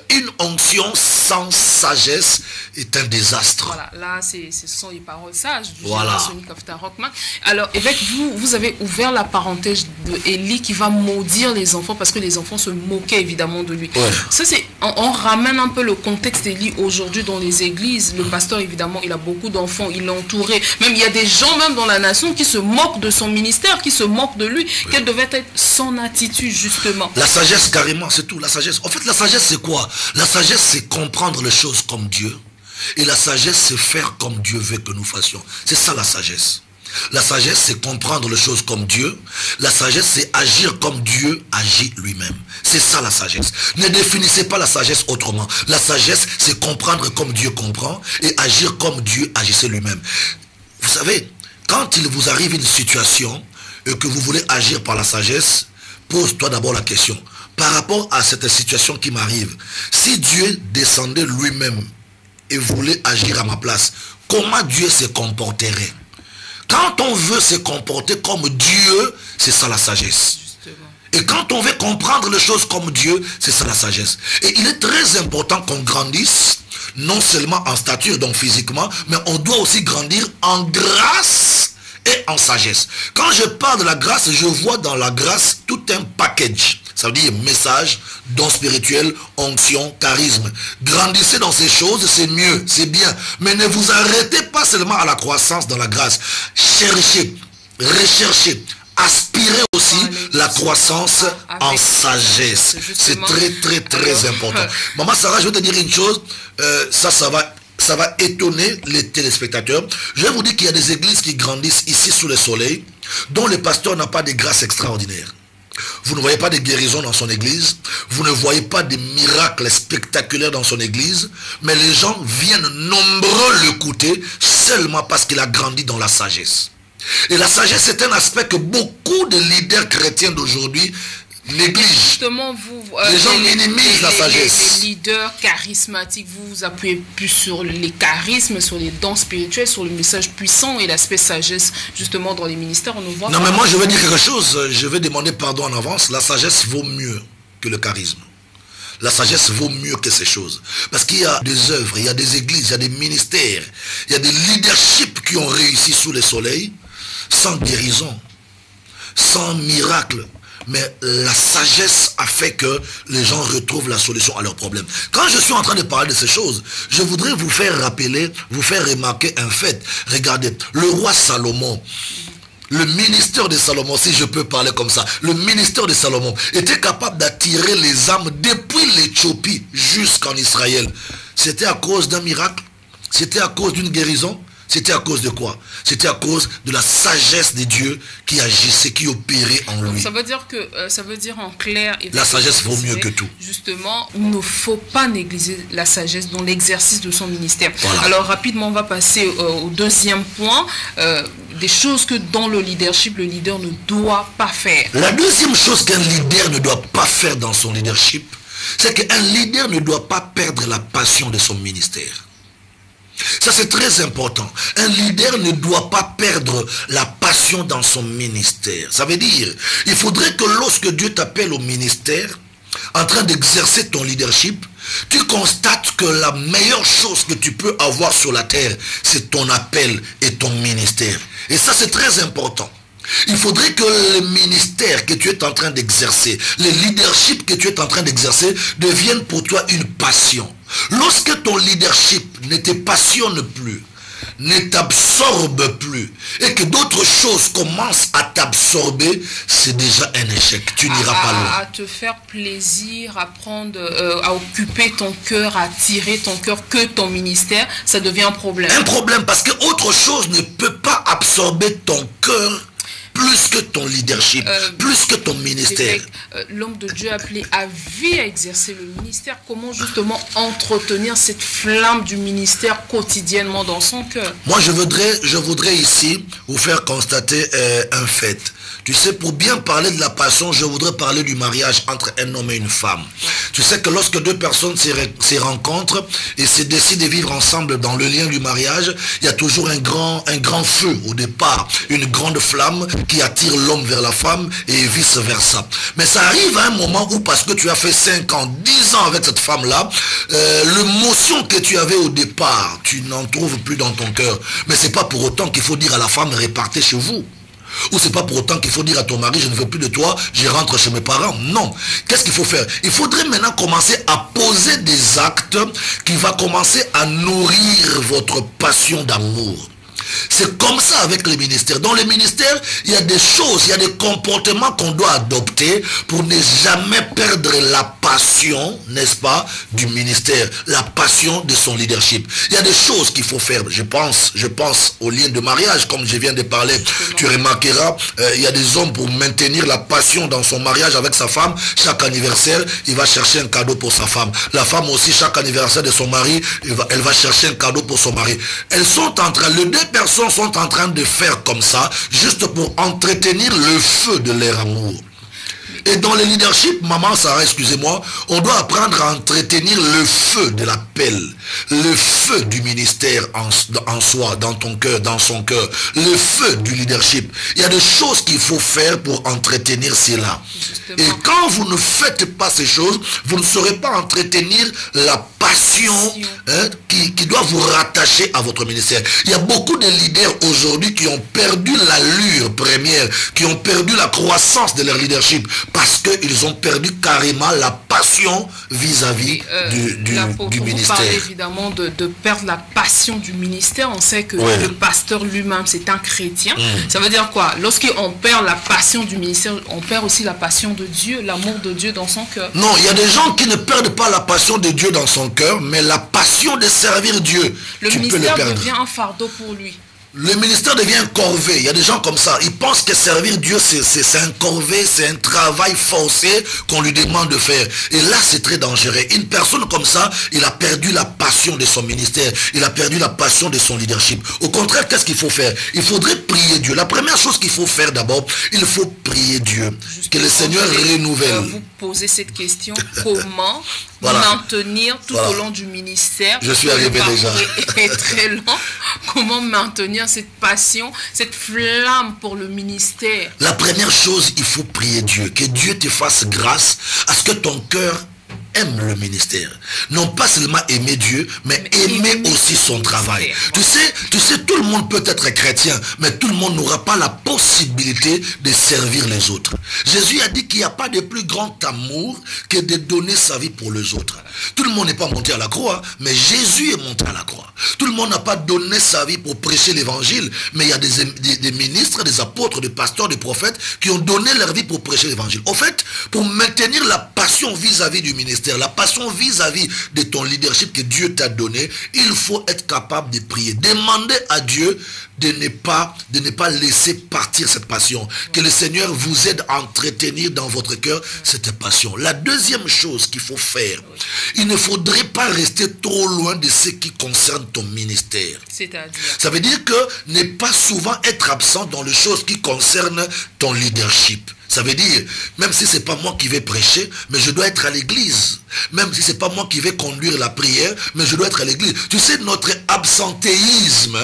une onction sans sagesse est un désastre.
Voilà, là, ce sont les paroles sages du
voilà.
Sonic After Rockman. Alors, évêque, vous avez ouvert la parenthèse de Élie qui va maudire les enfants parce que les enfants se moquaient évidemment de lui.
Ouais.
Ça, on ramène un peu le contexte d'Élie aujourd'hui dans les églises. Le pasteur, évidemment, il a beaucoup d'enfants, il est entouré. Même, il y a des gens, même dans la nation, qui se moquent de son ministère, qui se moquent de lui. Oui. Quelle devait être son attitude, justement?
La sagesse, carrément, c'est tout. La sagesse. En fait, la sagesse, c'est quoi? La sagesse, c'est comprendre les choses comme Dieu. Et la sagesse, c'est faire comme Dieu veut que nous fassions. C'est ça la sagesse. La sagesse, c'est comprendre les choses comme Dieu. La sagesse, c'est agir comme Dieu agit lui-même. C'est ça la sagesse. Ne définissez pas la sagesse autrement. La sagesse, c'est comprendre comme Dieu comprend et agir comme Dieu agissait lui-même. Vous savez, quand il vous arrive une situation et que vous voulez agir par la sagesse, pose-toi d'abord la question. Par rapport à cette situation qui m'arrive, si Dieu descendait lui-même et voulait agir à ma place, comment Dieu se comporterait? Quand on veut se comporter comme Dieu, c'est ça la sagesse. Justement. Et quand on veut comprendre les choses comme Dieu, c'est ça la sagesse. Et il est très important qu'on grandisse, non seulement en stature, donc physiquement, mais on doit aussi grandir en grâce et en sagesse. Quand je parle de la grâce, je vois dans la grâce tout un package. Ça veut dire message, don spirituel, onction, charisme. Grandissez dans ces choses, c'est mieux, c'est bien. Mais ne vous arrêtez pas seulement à la croissance dans la grâce. Cherchez, recherchez, aspirez aussi la croissance en sagesse. C'est très important. Maman Sarah, je vais te dire une chose, ça va étonner les téléspectateurs. Je vais vous dire qu'il y a des églises qui grandissent ici sous le soleil, dont le pasteur n'a pas de grâce extraordinaire. Vous ne voyez pas de guérison dans son église. Vous ne voyez pas de miracles spectaculaires dans son église. Mais les gens viennent nombreux l'écouter seulement parce qu'il a grandi dans la sagesse. Et la sagesse, c'est un aspect que beaucoup de leaders chrétiens d'aujourd'hui négligent.
Justement,
les gens minimisent la sagesse.
Les leaders charismatiques, vous vous appuyez plus sur les charismes, sur les dons spirituels, sur le message puissant et l'aspect sagesse, justement, dans les ministères. On nous voit.
Non, mais moi, je vais dire quelque chose. Je vais demander pardon en avance. La sagesse vaut mieux que le charisme. La sagesse vaut mieux que ces choses. Parce qu'il y a des œuvres, il y a des églises, il y a des ministères, il y a des leaderships qui ont réussi sous le soleil, sans guérison, sans miracle. Mais la sagesse a fait que les gens retrouvent la solution à leurs problèmes. Quand je suis en train de parler de ces choses, je voudrais vous faire rappeler, vous faire remarquer un fait. Regardez, le roi Salomon, le ministère de Salomon, si je peux parler comme ça, le ministère de Salomon était capable d'attirer les âmes depuis l'Éthiopie jusqu'en Israël. C'était à cause d'un miracle? C'était à cause d'une guérison? C'était à cause de quoi? C'était à cause de la sagesse de Dieu qui agissait, qui opérait en lui.
Ça veut dire en clair...
La sagesse vaut mieux que tout.
Justement, il ne faut pas négliger la sagesse dans l'exercice de son ministère. Voilà. Alors rapidement, on va passer au deuxième point. Des choses que dans le leadership, le leader ne doit pas faire.
La deuxième chose qu'un leader ne doit pas faire dans son leadership, c'est qu'un leader ne doit pas perdre la passion de son ministère. Ça, c'est très important. Un leader ne doit pas perdre la passion dans son ministère. Ça veut dire, il faudrait que lorsque Dieu t'appelle au ministère, en train d'exercer ton leadership, tu constates que la meilleure chose que tu peux avoir sur la terre, c'est ton appel et ton ministère. Et ça, c'est très important. Il faudrait que le ministère que tu es en train d'exercer, le leadership que tu es en train d'exercer, devienne pour toi une passion. Lorsque ton leadership ne te passionne plus, ne t'absorbe plus, et que d'autres choses commencent à t'absorber, c'est déjà un échec. Tu n'iras pas loin.
À te faire plaisir, à prendre, à occuper ton cœur, à attirer ton cœur que ton ministère, ça devient un problème.
Un problème parce que autre chose ne peut pas absorber ton cœur plus que ton leadership, plus que ton ministère.
L'homme de Dieu appelé à vie à exercer le ministère, comment justement entretenir cette flamme du ministère quotidiennement dans son cœur?
Moi, je voudrais ici vous faire constater un fait. Tu sais, pour bien parler de la passion, je voudrais parler du mariage entre un homme et une femme. Tu sais que lorsque deux personnes se rencontrent et se décident de vivre ensemble dans le lien du mariage, il y a toujours un grand feu au départ, une grande flamme qui attire l'homme vers la femme et vice versa. Mais ça arrive à un moment où, parce que tu as fait 5 ans, 10 ans avec cette femme-là, l'émotion que tu avais au départ, tu n'en trouves plus dans ton cœur. Mais c'est pas pour autant qu'il faut dire à la femme, repartez chez vous. Ou c'est pas pour autant qu'il faut dire à ton mari, je ne veux plus de toi, je rentre chez mes parents. Non. Qu'est-ce qu'il faut faire? Il faudrait maintenant commencer à poser des actes qui vont commencer à nourrir votre passion d'amour. C'est comme ça avec les ministères. Dans les ministères, il y a des choses, il y a des comportements qu'on doit adopter pour ne jamais perdre la passion, n'est-ce pas, du ministère, la passion de son leadership. Il y a des choses qu'il faut faire. Je pense au lien de mariage, comme je viens de parler. Tu remarqueras, il y a des hommes pour maintenir la passion dans son mariage avec sa femme. Chaque anniversaire, il va chercher un cadeau pour sa femme. La femme aussi, chaque anniversaire de son mari, elle va chercher un cadeau pour son mari. Elles sont en train, les deux personnes sont en train de faire comme ça, juste pour entretenir le feu de leur amour. Et dans le leadership, maman Sarah, excusez-moi, on doit apprendre à entretenir le feu de l'appel, le feu du ministère en soi, dans ton cœur, dans son cœur, le feu du leadership. Il y a des choses qu'il faut faire pour entretenir cela. Justement. Et quand vous ne faites pas ces choses, vous ne saurez pas entretenir la passion qui doit vous rattacher à votre ministère. Il y a beaucoup de leaders aujourd'hui qui ont perdu l'allure première, qui ont perdu la croissance de leur leadership, parce qu'ils ont perdu carrément la passion vis-à-vis du ministère.
Vous parlez évidemment de perdre la passion du ministère. On sait que le pasteur lui-même, c'est un chrétien. Ça veut dire quoi? Lorsqu'on perd la passion du ministère, on perd aussi la passion de Dieu, l'amour de Dieu dans son cœur.
Non, il y a des gens qui ne perdent pas la passion de Dieu dans son cœur, mais la passion de servir Dieu.
Le ministère devient un fardeau pour lui.
Le ministère devient un corvée. Il y a des gens comme ça. Ils pensent que servir Dieu, c'est un corvée, c'est un travail forcé qu'on lui demande de faire. Et là, c'est très dangereux. Une personne comme ça, il a perdu la passion de son ministère. Il a perdu la passion de son leadership. Au contraire, qu'est-ce qu'il faut faire? Il faudrait prier Dieu. La première chose qu'il faut faire d'abord, il faut prier Dieu. Justement, que le Seigneur renouvelle.
Vous posez cette question, comment maintenir tout au long du ministère?
Je suis arrivé déjà.
Et très long. Comment maintenir cette passion, cette flamme pour le ministère?
La première chose, il faut prier Dieu. Que Dieu te fasse grâce à ce que ton cœur aime le ministère. Non pas seulement aimer Dieu, mais aimer aussi son travail. Tu sais, tout le monde peut être chrétien, mais tout le monde n'aura pas la possibilité de servir les autres. Jésus a dit qu'il n'y a pas de plus grand amour que de donner sa vie pour les autres. Tout le monde n'est pas monté à la croix, mais Jésus est monté à la croix. Tout le monde n'a pas donné sa vie pour prêcher l'évangile, mais il y a des ministres, des apôtres, des pasteurs, des prophètes qui ont donné leur vie pour prêcher l'évangile. Au fait, pour maintenir la passion vis-à-vis du ministère, la passion vis-à-vis de ton leadership que Dieu t'a donné, il faut être capable de prier. Demander à Dieu de ne pas laisser partir cette passion. Que le Seigneur vous aide à entretenir dans votre cœur cette passion. La deuxième chose qu'il faut faire, il ne faudrait pas rester trop loin de ce qui concerne ton ministère.
C'est-à-dire?
Ça veut dire que ne pas souvent être absent dans les choses qui concernent ton leadership. Ça veut dire, même si ce n'est pas moi qui vais prêcher, mais je dois être à l'église. Même si c'est pas moi qui vais conduire la prière, mais je dois être à l'église. Tu sais, notre absentéisme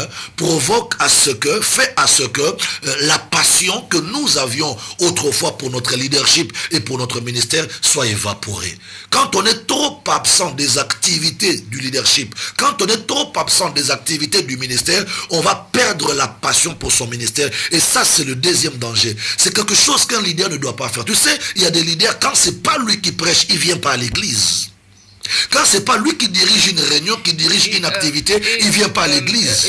fait à ce que la passion que nous avions autrefois pour notre leadership et pour notre ministère soit évaporée. Quand on est trop absent des activités du leadership, quand on est trop absent des activités du ministère, on va perdre la passion pour son ministère. Et ça, c'est le deuxième danger. C'est quelque chose qu'un leader ne doit pas faire. Tu sais, il y a des leaders, quand c'est pas lui qui prêche, il vient pas à l'église. Quand c'est pas lui qui dirige une réunion, qui dirige une activité, il vient pas à l'église.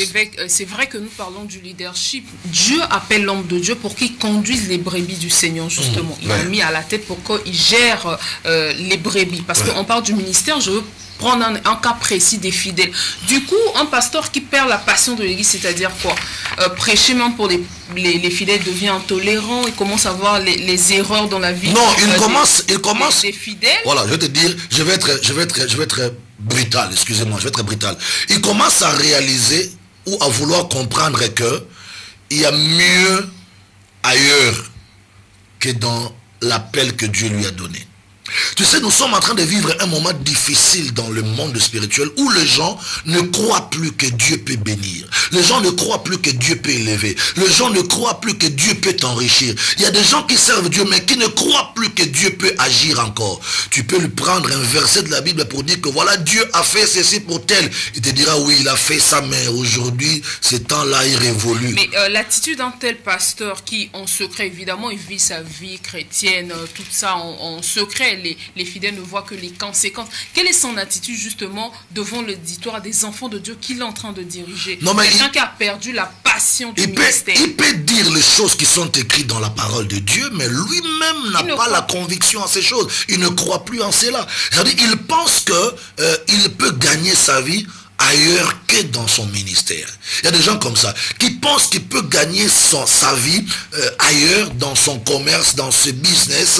C'est vrai que nous parlons du leadership. Dieu appelle l'homme de Dieu pour qu'il conduise les brebis du Seigneur, justement. Il l'a mis à la tête pour qu'il gère les brebis. Parce qu'on parle du ministère, je veux prendre un cas précis des fidèles. Du coup, un pasteur qui perd la passion de l'église, c'est-à-dire quoi? Prêcher même pour les fidèles devient intolérant, il commence à voir les erreurs dans la vie.
Non, il commence
des fidèles.
Voilà, je vais te dire, je vais être brutal, excusez-moi, je vais être brutal. Il commence à réaliser ou à vouloir comprendre que il y a mieux ailleurs que dans l'appel que Dieu lui a donné. Tu sais, nous sommes en train de vivre un moment difficile dans le monde spirituel où les gens ne croient plus que Dieu peut bénir. Les gens ne croient plus que Dieu peut élever. Les gens ne croient plus que Dieu peut t'enrichir. Il y a des gens qui servent Dieu mais qui ne croient plus que Dieu peut agir encore. Tu peux lui prendre un verset de la Bible pour dire que voilà, Dieu a fait ceci pour tel. Il te dira oui, il a fait ça, mais aujourd'hui, ce temps-là, il révolue.
Mais l'attitude d'un tel pasteur qui, en secret, évidemment, il vit sa vie chrétienne, tout ça en secret, les fidèles ne voient que les conséquences. Quelle est son attitude justement devant l'auditoire des enfants de Dieu qu'il est en train de diriger? Quelqu'un qui a perdu la passion du ministère.
Il peut dire les choses qui sont écrites dans la parole de Dieu, mais lui-même n'a pas la conviction en ces choses. Il ne croit plus en cela. C'est-à-dire, il pense qu'il peut gagner sa vie ailleurs que dans son ministère. Il y a des gens comme ça qui pensent qu'il peut gagner sa vie ailleurs dans son commerce, dans ses business,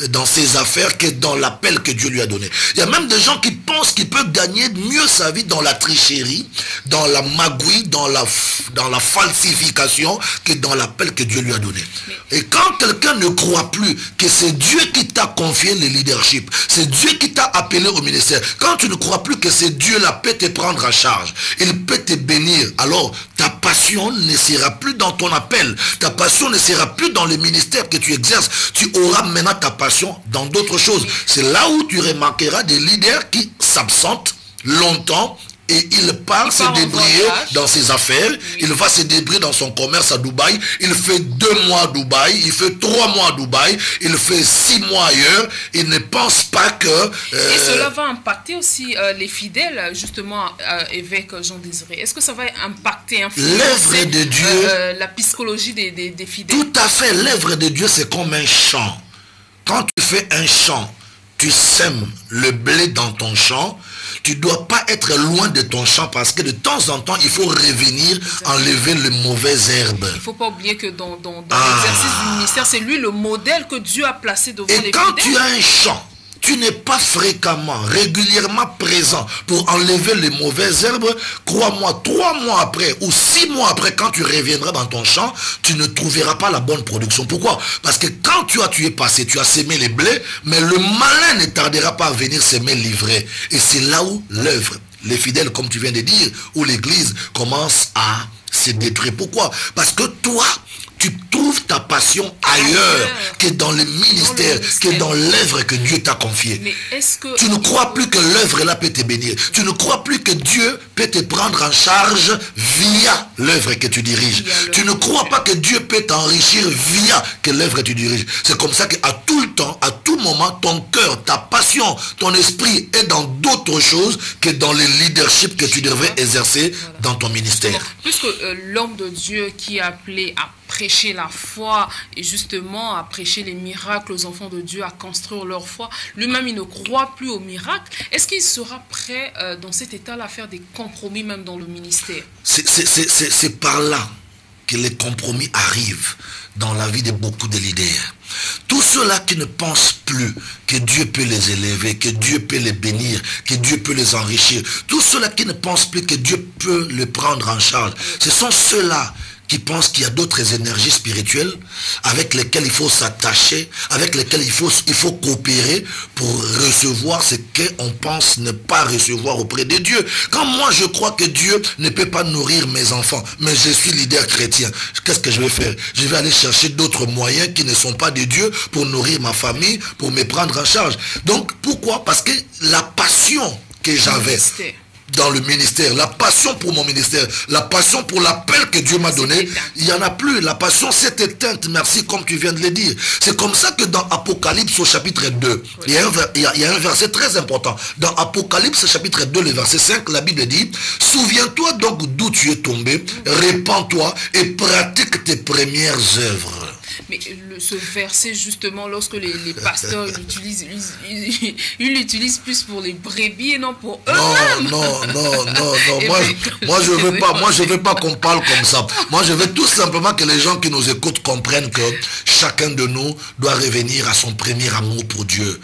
dans ses affaires que dans l'appel que Dieu lui a donné. Il y a même des gens qui pensent qu'il peut gagner mieux sa vie dans la tricherie, dans la magouille, dans la falsification que dans l'appel que Dieu lui a donné. Et quand quelqu'un ne croit plus que c'est Dieu qui t'a confié le leadership, c'est Dieu qui t'a appelé au ministère, quand tu ne crois plus que c'est Dieu là peut te prendre en charge, il peut te bénir, alors ta passion ne sera plus dans ton appel, ta passion ne sera plus dans le ministère que tu exerces, tu auras maintenant ta passion dans d'autres choses. C'est là où tu remarqueras des leaders qui s'absentent longtemps et il part se débrouiller dans ses affaires, il va se débrouiller dans son commerce à Dubaï, il fait 2 mois à Dubaï, il fait 3 mois à Dubaï, il fait 6 mois ailleurs, il ne pense pas que...
Et cela va impacter aussi les fidèles, justement, évêque Jean-Désiré. Est-ce que ça va impacter,
l'œuvre de Dieu,
la psychologie des fidèles?
Tout à fait, l'œuvre de Dieu c'est comme un champ. Quand tu fais un champ, tu sèmes le blé dans ton champ, tu ne dois pas être loin de ton champ parce que de temps en temps, il faut revenir enlever les mauvaises herbes.
Il ne faut pas oublier que dans l'exercice du ministère, c'est lui le modèle que Dieu a placé devant les fidèles.
Et quand tu as un champ, tu n'es pas fréquemment, régulièrement présent pour enlever les mauvaises herbes, crois-moi, 3 mois après ou 6 mois après, quand tu reviendras dans ton champ, tu ne trouveras pas la bonne production. Pourquoi? Parce que quand tu es passé, tu as sémé les blés, mais le malin ne tardera pas à venir s'aimer l'ivraie. Et c'est là où l'œuvre, les fidèles, comme tu viens de dire, où l'église commence à se détruire. Pourquoi? Parce que toi, tu trouves ta passion ailleurs que dans le ministère, que dans l'œuvre que Dieu t'a confiée. Tu ne crois plus que l'œuvre là peut te bénir. Tu ne crois plus que Dieu peut te prendre en charge via l'œuvre que tu diriges. Tu ne crois pas que Dieu peut t'enrichir via que l'œuvre que tu diriges. C'est comme ça qu'à tout le temps, à tout moment, ton cœur, ta passion, ton esprit est dans d'autres choses que dans le leadership que tu devrais exercer dans ton ministère.
Puisque l'homme de Dieu qui est appelé à prêcher la foi et justement à prêcher les miracles aux enfants de Dieu, à construire leur foi, lui-même il ne croit plus aux miracles, est-ce qu'il sera prêt dans cet état-là à faire des compromis même dans le ministère?
C'est par là que les compromis arrivent dans la vie de beaucoup de leaders. Tous ceux-là qui ne pensent plus que Dieu peut les élever, que Dieu peut les bénir, que Dieu peut les enrichir, tous ceux-là qui ne pensent plus que Dieu peut les prendre en charge, ce sont ceux-là qui pensent qu'il y a d'autres énergies spirituelles avec lesquelles il faut s'attacher, avec lesquelles il faut coopérer pour recevoir ce qu'on pense ne pas recevoir auprès de Dieu. Quand moi je crois que Dieu ne peut pas nourrir mes enfants, mais je suis leader chrétien, qu'est-ce que je vais faire? Je vais aller chercher d'autres moyens qui ne sont pas de Dieu pour nourrir ma famille, pour me prendre en charge. Donc pourquoi? Parce que la passion que j'avais dans le ministère, la passion pour mon ministère, la passion pour l'appel que Dieu m'a donné, il n'y en a plus. La passion s'est éteinte, merci, comme tu viens de le dire. C'est comme ça que dans Apocalypse au chapitre 2, il y a un verset très important. Dans Apocalypse chapitre 2, le verset 5, la Bible dit, souviens-toi donc d'où tu es tombé, répands-toi et pratique tes premières œuvres.
Mais ce verset, justement, lorsque les pasteurs ils l'utilisent plus pour les brebis et non pour eux-mêmes.
Non. Moi, je veux pas qu'on parle comme ça. Moi, je veux tout simplement que les gens qui nous écoutent comprennent que chacun de nous doit revenir à son premier amour pour Dieu.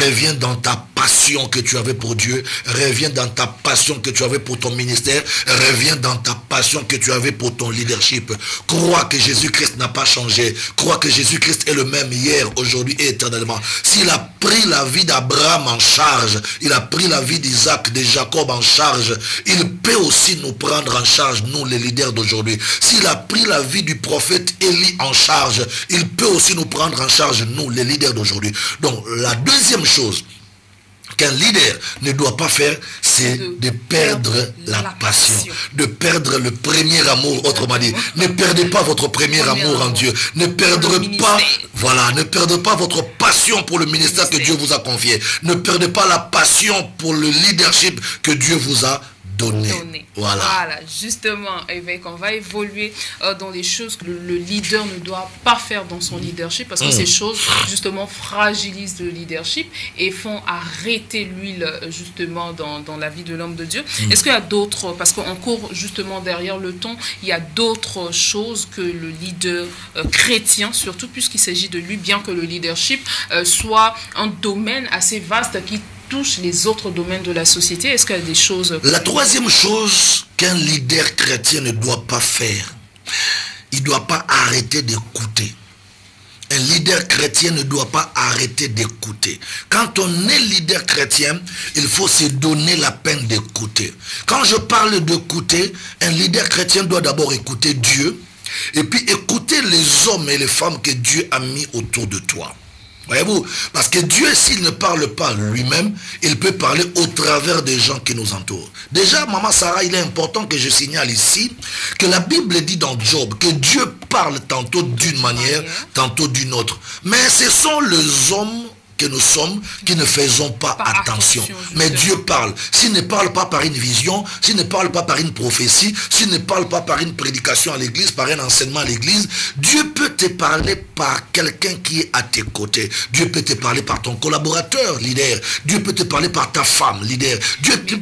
Reviens dans ta passion que tu avais pour Dieu. Reviens dans ta passion que tu avais pour ton ministère. Reviens dans ta passion que tu avais pour ton leadership. Crois que Jésus-Christ n'a pas changé. Crois que Jésus-Christ est le même hier, aujourd'hui et éternellement. S'il a pris la vie d'Abraham en charge, il a pris la vie d'Isaac, de Jacob en charge, il peut aussi nous prendre en charge, nous les leaders d'aujourd'hui. S'il a pris la vie du prophète Élie en charge, il peut aussi nous prendre en charge, nous les leaders d'aujourd'hui. Donc la deuxième chose qu'un leader ne doit pas faire, c'est de perdre la passion, de perdre le premier amour. Autrement dit, ne perdez pas votre premier amour en Dieu, ne perdez pas, voilà, ne perdez pas votre passion pour le ministère que Dieu vous a confié, ne perdez pas la passion pour le leadership que Dieu vous a donné.
Voilà, justement, évêque, on va évoluer dans les choses que le leader ne doit pas faire dans son leadership, parce que ces choses, justement, fragilisent le leadership et font arrêter l'huile, justement, dans la vie de l'homme de Dieu. Est-ce qu'il y a d'autres, parce qu'on court justement derrière le temps, il y a d'autres choses que le leader chrétien, surtout puisqu'il s'agit de lui, bien que le leadership soit un domaine assez vaste qui touche les autres domaines de la société? Est-ce qu'il y a des choses...
La troisième chose qu'un leader chrétien ne doit pas faire, il ne doit pas arrêter d'écouter. Un leader chrétien ne doit pas arrêter d'écouter. Quand on est leader chrétien, il faut se donner la peine d'écouter. Quand je parle d'écouter, un leader chrétien doit d'abord écouter Dieu, et puis écouter les hommes et les femmes que Dieu a mis autour de toi. Voyez-vous, parce que Dieu, s'il ne parle pas lui-même, il peut parler au travers des gens qui nous entourent. Déjà, Maman Sarah, il est important que je signale ici que la Bible dit dans Job que Dieu parle tantôt d'une manière, tantôt d'une autre. Mais ce sont les hommes que nous sommes qui ne faisons pas attention. Mais Dieu parle. S'il ne parle pas par une vision, s'il ne parle pas par une prophétie, s'il ne parle pas par une prédication à l'église, par un enseignement à l'église, Dieu peut te parler par quelqu'un qui est à tes côtés. Dieu peut te parler par ton collaborateur, leader. Dieu peut te parler par ta femme, leader.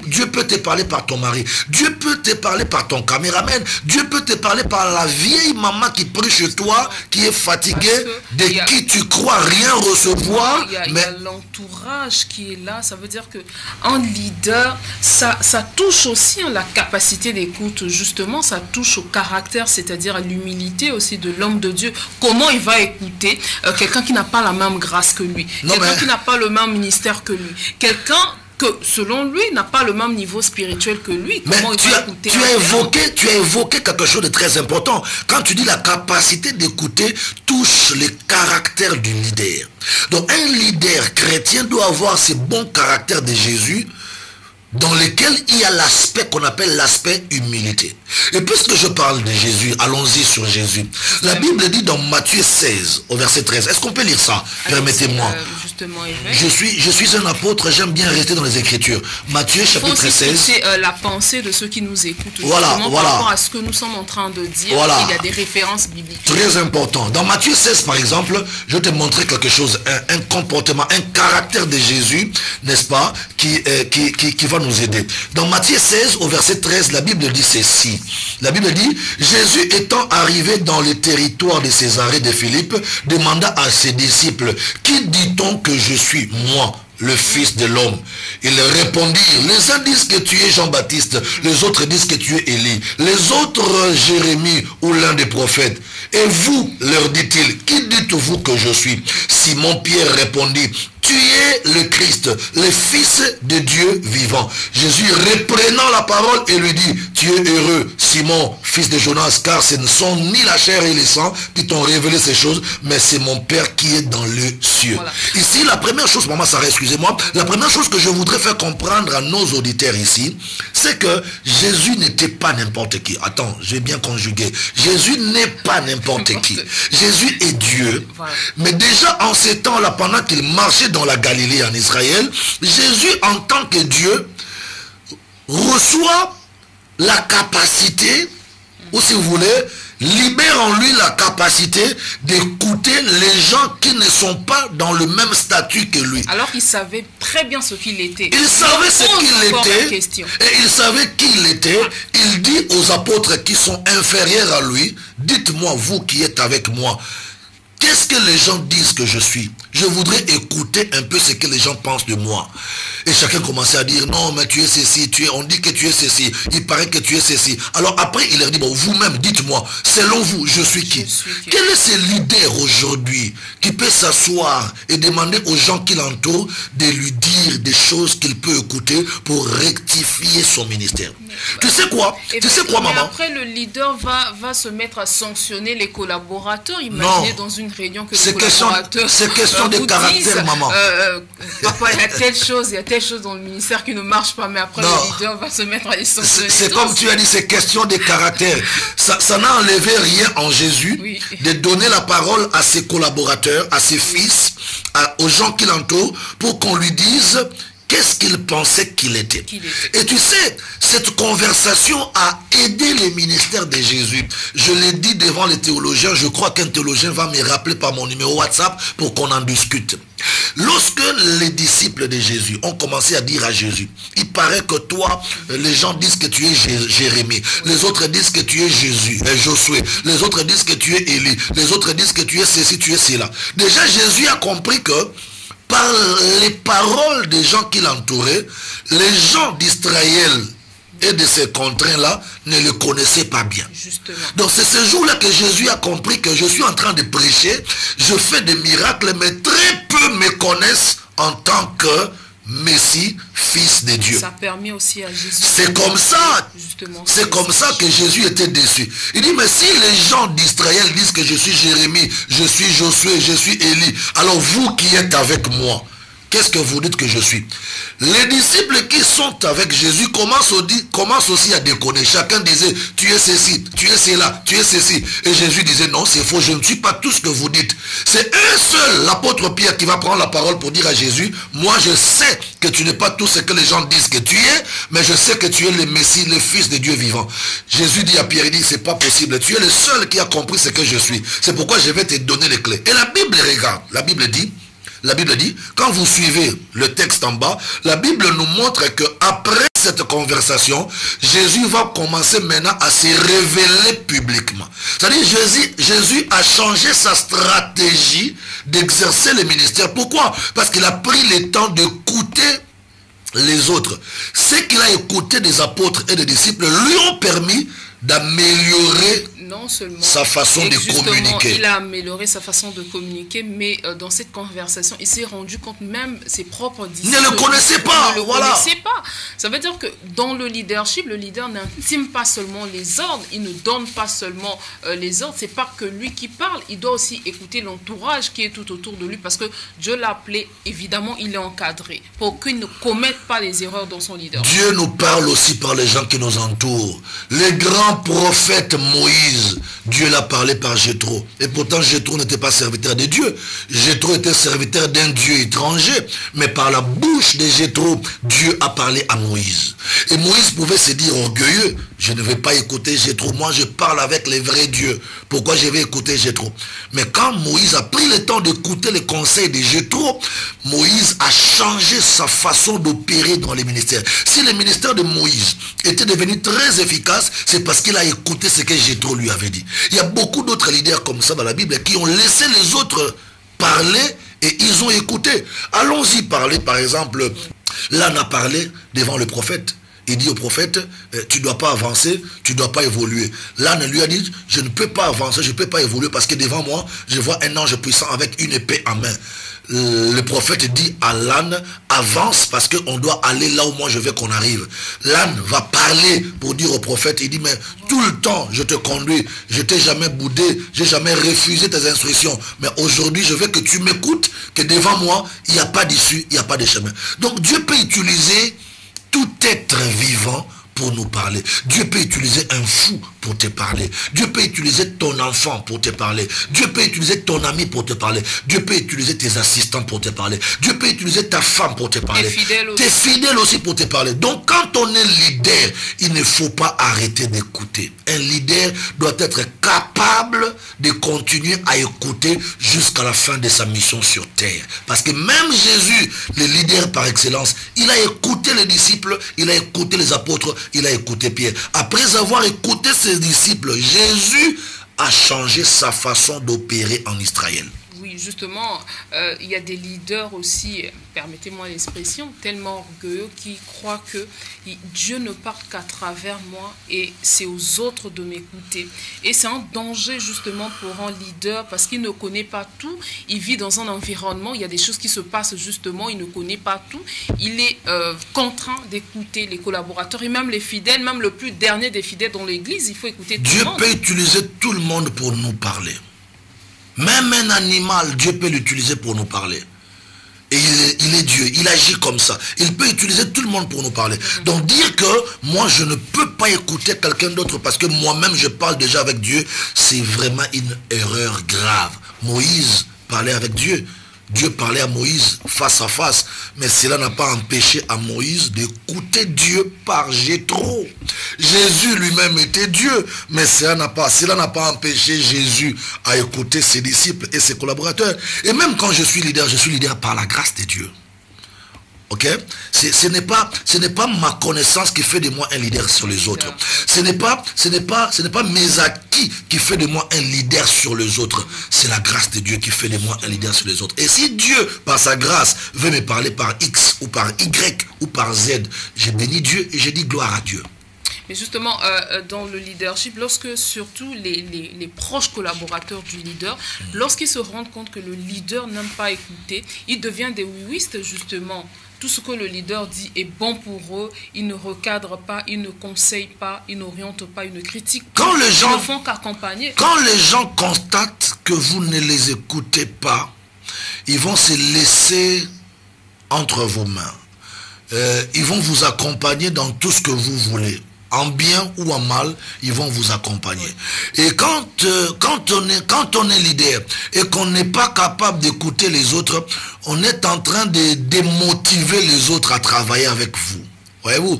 Dieu peut te parler par ton mari. Dieu peut te parler par ton caméraman. Dieu peut te parler par la vieille maman qui prie chez toi, qui est fatiguée, de qui tu crois rien recevoir.
Il y a l'entourage qui est là. Ça veut dire qu'un leader, ça touche aussi la capacité d'écoute, justement, ça touche au caractère, c'est-à-dire à l'humilité aussi de l'homme de Dieu. Comment il va écouter quelqu'un qui n'a pas la même grâce que lui, quelqu'un qui n'a pas le même ministère que lui, quelqu'un que, selon lui, n'a pas le même niveau spirituel que lui. Comment il va écouter?
Tu as évoqué quelque chose de très important. Quand tu dis la capacité d'écouter touche le caractère du leader. Donc un leader chrétien doit avoir ce bon caractère de Jésus, dans lequel il y a l'aspect qu'on appelle l'aspect humilité. Et puisque je parle de Jésus, allons-y sur Jésus. La Bible dit dans Matthieu 16, au verset 13. Est-ce qu'on peut lire ça? Permettez-moi. Je suis un apôtre, j'aime bien rester dans les Écritures. Matthieu chapitre 16.
C'est la pensée de ceux qui nous écoutent.
Voilà.
Par rapport à ce que nous sommes en train de dire, il y a des références bibliques.
Très important. Dans Matthieu 16, par exemple, je vais te montrer quelque chose, un comportement, un caractère de Jésus, n'est-ce pas, qui va nous aider. Dans Matthieu 16, au verset 13, la Bible dit ceci. La Bible dit, Jésus étant arrivé dans le territoire de Césarée de Philippe, demanda à ses disciples, qui dit-on que je suis, moi? le Fils de l'homme? Ils répondirent, les uns disent que tu es Jean-Baptiste, les autres disent que tu es Élie, les autres Jérémie ou l'un des prophètes. Et vous, leur dit-il, qui dites-vous que je suis? Simon-Pierre répondit, tu es le Christ, le Fils de Dieu vivant. Jésus reprenant la parole et lui dit, tu es heureux, Simon, fils de Jonas, car ce ne sont ni la chair et le sang qui t'ont révélé ces choses, mais c'est mon Père qui est dans le cieux. Voilà. Ici, la première chose, maman Sarah, excusez-moi, la première chose que je voudrais faire comprendre à nos auditeurs ici, c'est que Jésus n'était pas n'importe qui. Attends, j'ai bien conjugué. Jésus n'est pas n'importe qui. Jésus est Dieu. Voilà. Mais déjà en ces temps-là, pendant qu'il marchait dans la Galilée en Israël, Jésus en tant que Dieu reçoit la capacité, ou si vous voulez, libère en lui la capacité d'écouter les gens qui ne sont pas dans le même statut que lui.
Alors qu'il savait très bien ce qu'il était.
Il savait ce qu'il était et il savait qui il était. Il dit aux apôtres qui sont inférieurs à lui, dites-moi vous qui êtes avec moi, qu'est-ce que les gens disent que je suis? Je voudrais écouter un peu ce que les gens pensent de moi. Et chacun commençait à dire, non, mais tu es ceci, on dit que tu es ceci, il paraît que tu es ceci. Alors après, il leur dit, bon, vous-même, dites-moi, selon vous, je suis qui? Quel est ce leader aujourd'hui qui peut s'asseoir et demander aux gens qui l'entourent de lui dire des choses qu'il peut écouter pour rectifier son ministère? Tu sais quoi? Tu sais quoi, maman?
Après, le leader va se mettre à sanctionner les collaborateurs. Imaginez dans une réunion que les collaborateurs...
C'est question de caractère, disent, maman.
Papa, il y a telle chose dans le ministère qui ne marche pas, mais après le leader va se mettre à les sanctionner.
C'est comme tu as dit, c'est question de caractère. Ça n'a enlevé rien en Jésus de donner la parole à ses collaborateurs, à ses fils, aux gens qui l'entourent, pour qu'on lui dise qu'est-ce qu'il pensait qu'il était. Et tu sais, cette conversation a aidé les ministères de Jésus. Je l'ai dit devant les théologiens, je crois qu'un théologien va me rappeler par mon numéro WhatsApp pour qu'on en discute. Lorsque les disciples de Jésus ont commencé à dire à Jésus, il paraît que toi, les gens disent que tu es Jérémie, les autres disent que tu es Josué, les autres disent que tu es Élie, les autres disent que tu es ceci, tu es cela. Déjà Jésus a compris que par les paroles des gens qui l'entouraient, les gens d'Israël et de ces contrées-là ne le connaissaient pas bien.
Justement.
Donc c'est ce jour-là que Jésus a compris que je suis en train de prêcher, je fais des miracles, mais très peu me connaissent en tant que Messie, fils de Dieu.
Ça permet aussi à Jésus.
C'est comme ça. C'est comme ça que Jésus était déçu. Il dit, mais si les gens d'Israël disent que je suis Jérémie, je suis Josué, je suis Élie, alors vous qui êtes avec moi, qu'est-ce que vous dites que je suis? Les disciples qui sont avec Jésus commencent aussi à déconner. Chacun disait, tu es ceci, tu es cela, tu es ceci. Et Jésus disait, non, c'est faux, je ne suis pas tout ce que vous dites. C'est un seul, l'apôtre Pierre, qui va prendre la parole pour dire à Jésus, moi je sais que tu n'es pas tout ce que les gens disent que tu es, mais je sais que tu es le Messie, le Fils de Dieu vivant. Jésus dit à Pierre, il dit, c'est pas possible. Tu es le seul qui a compris ce que je suis. C'est pourquoi je vais te donner les clés. Et la Bible regarde, la Bible dit, quand vous suivez le texte en bas, la Bible nous montre que après cette conversation, Jésus va commencer maintenant à se révéler publiquement. C'est-à-dire Jésus a changé sa stratégie d'exercer le ministère. Pourquoi? Parce qu'il a pris le temps d'écouter les autres. Ce qu'il a écouté des apôtres et des disciples lui ont permis d'améliorer sa façon de communiquer.
Il a amélioré sa façon de communiquer, mais dans cette conversation, il s'est rendu compte même ses propres disciples
ne le connaissaient pas.
Connaissaient pas. Ça veut dire que dans le leadership, le leader n'intime pas seulement les ordres, il ne donne pas seulement les ordres, c'est pas que lui qui parle, il doit aussi écouter l'entourage qui est tout autour de lui, parce que Dieu l'a appelé, évidemment, il est encadré pour qu'il ne commette pas les erreurs dans son leadership.
Dieu nous parle aussi par les gens qui nous entourent. Les grands prophète Moïse, Dieu l'a parlé par Jéthro. Et pourtant Jéthro n'était pas serviteur de Dieu. Jéthro était serviteur d'un Dieu étranger. Mais par la bouche de Jéthro, Dieu a parlé à Moïse. Et Moïse pouvait se dire orgueilleux, je ne vais pas écouter Jéthro. Moi je parle avec les vrais dieux. Pourquoi je vais écouter Jéthro? Mais quand Moïse a pris le temps d'écouter les conseils de Jéthro, Moïse a changé sa façon d'opérer dans les ministères. Si le ministère de Moïse était devenu très efficace, c'est parce qu'il a écouté ce que Jéthro lui avait dit. Il y a beaucoup d'autres leaders comme ça dans la Bible qui ont laissé les autres parler Et ils ont écouté. Allons-y parler, par exemple, l'âne a parlé devant le prophète. Il dit au prophète, tu ne dois pas avancer, tu ne dois pas évoluer. L'âne lui a dit, je ne peux pas avancer, je ne peux pas évoluer parce que devant moi, je vois un ange puissant avec une épée en main. Le prophète dit à l'âne, avance parce qu'on doit aller là où moi je veux qu'on arrive. L'âne va parler pour dire au prophète, il dit, mais tout le temps je te conduis, je t'ai jamais boudé, j'ai jamais refusé tes instructions. Mais aujourd'hui je veux que tu m'écoutes, que devant moi, il n'y a pas d'issue, il n'y a pas de chemin. Donc Dieu peut utiliser tout être vivant pour nous parler. Dieu peut utiliser un fou pour te parler. Dieu peut utiliser ton enfant pour te parler. Dieu peut utiliser ton ami pour te parler. Dieu peut utiliser tes assistants pour te parler. Dieu peut utiliser ta femme pour te parler. Tes fidèles aussi pour te parler. Donc quand on est leader, il ne faut pas arrêter d'écouter. Un leader doit être capable de continuer à écouter jusqu'à la fin de sa mission sur terre. Parce que même Jésus, le leader par excellence, il a écouté les disciples, il a écouté les apôtres, il a écouté Pierre. Après avoir écouté ses disciples, Jésus a changé sa façon d'opérer en Israël.
Oui, justement, il y a des leaders aussi, permettez-moi l'expression, tellement orgueilleux qui croient que Dieu ne parle qu'à travers moi et c'est aux autres de m'écouter. Et c'est un danger justement pour un leader parce qu'il ne connaît pas tout. Il vit dans un environnement, il y a des choses qui se passent justement, il ne connaît pas tout. Il est contraint d'écouter les collaborateurs et même les fidèles, même le plus dernier des fidèles dans l'église, il faut écouter tout le monde.
Dieu peut utiliser tout le monde pour nous parler. Même un animal, Dieu peut l'utiliser pour nous parler. Et il est Dieu, il agit comme ça. Il peut utiliser tout le monde pour nous parler. Donc dire que moi je ne peux pas écouter quelqu'un d'autre parce que moi-même je parle déjà avec Dieu, c'est vraiment une erreur grave. Moïse parlait avec Dieu. Dieu parlait à Moïse face à face, mais cela n'a pas empêché à Moïse d'écouter Dieu par Jéthro. Jésus lui-même était Dieu, mais cela n'a pas empêché Jésus à écouter ses disciples et ses collaborateurs. Et même quand je suis leader par la grâce de Dieu. Ok? Ce n'est pas ma connaissance qui fait de moi un leader sur les autres. Ce n'est pas mes acquis qui fait de moi un leader sur les autres. C'est la grâce de Dieu qui fait de moi un leader sur les autres. Et si Dieu, par sa grâce, veut me parler par X ou par Y ou par Z, je bénis Dieu et je dis gloire à Dieu.
Mais justement, dans le leadership, lorsque surtout les proches collaborateurs du leader, lorsqu'ils se rendent compte que le leader n'aime pas écouter, ils deviennent des oui-wistes justement. Tout ce que le leader dit est bon pour eux, ils ne recadrent pas, ils ne conseillent pas, ils n'orientent pas, ils ne critiquent pas, ils ne font qu'accompagner.
Quand les gens constatent que vous ne les écoutez pas, ils vont se laisser entre vos mains. Ils vont vous accompagner dans tout ce que vous voulez. En bien ou en mal, ils vont vous accompagner. Et quand on est leader et qu'on n'est pas capable d'écouter les autres, on est en train de démotiver les autres à travailler avec vous. Voyez-vous,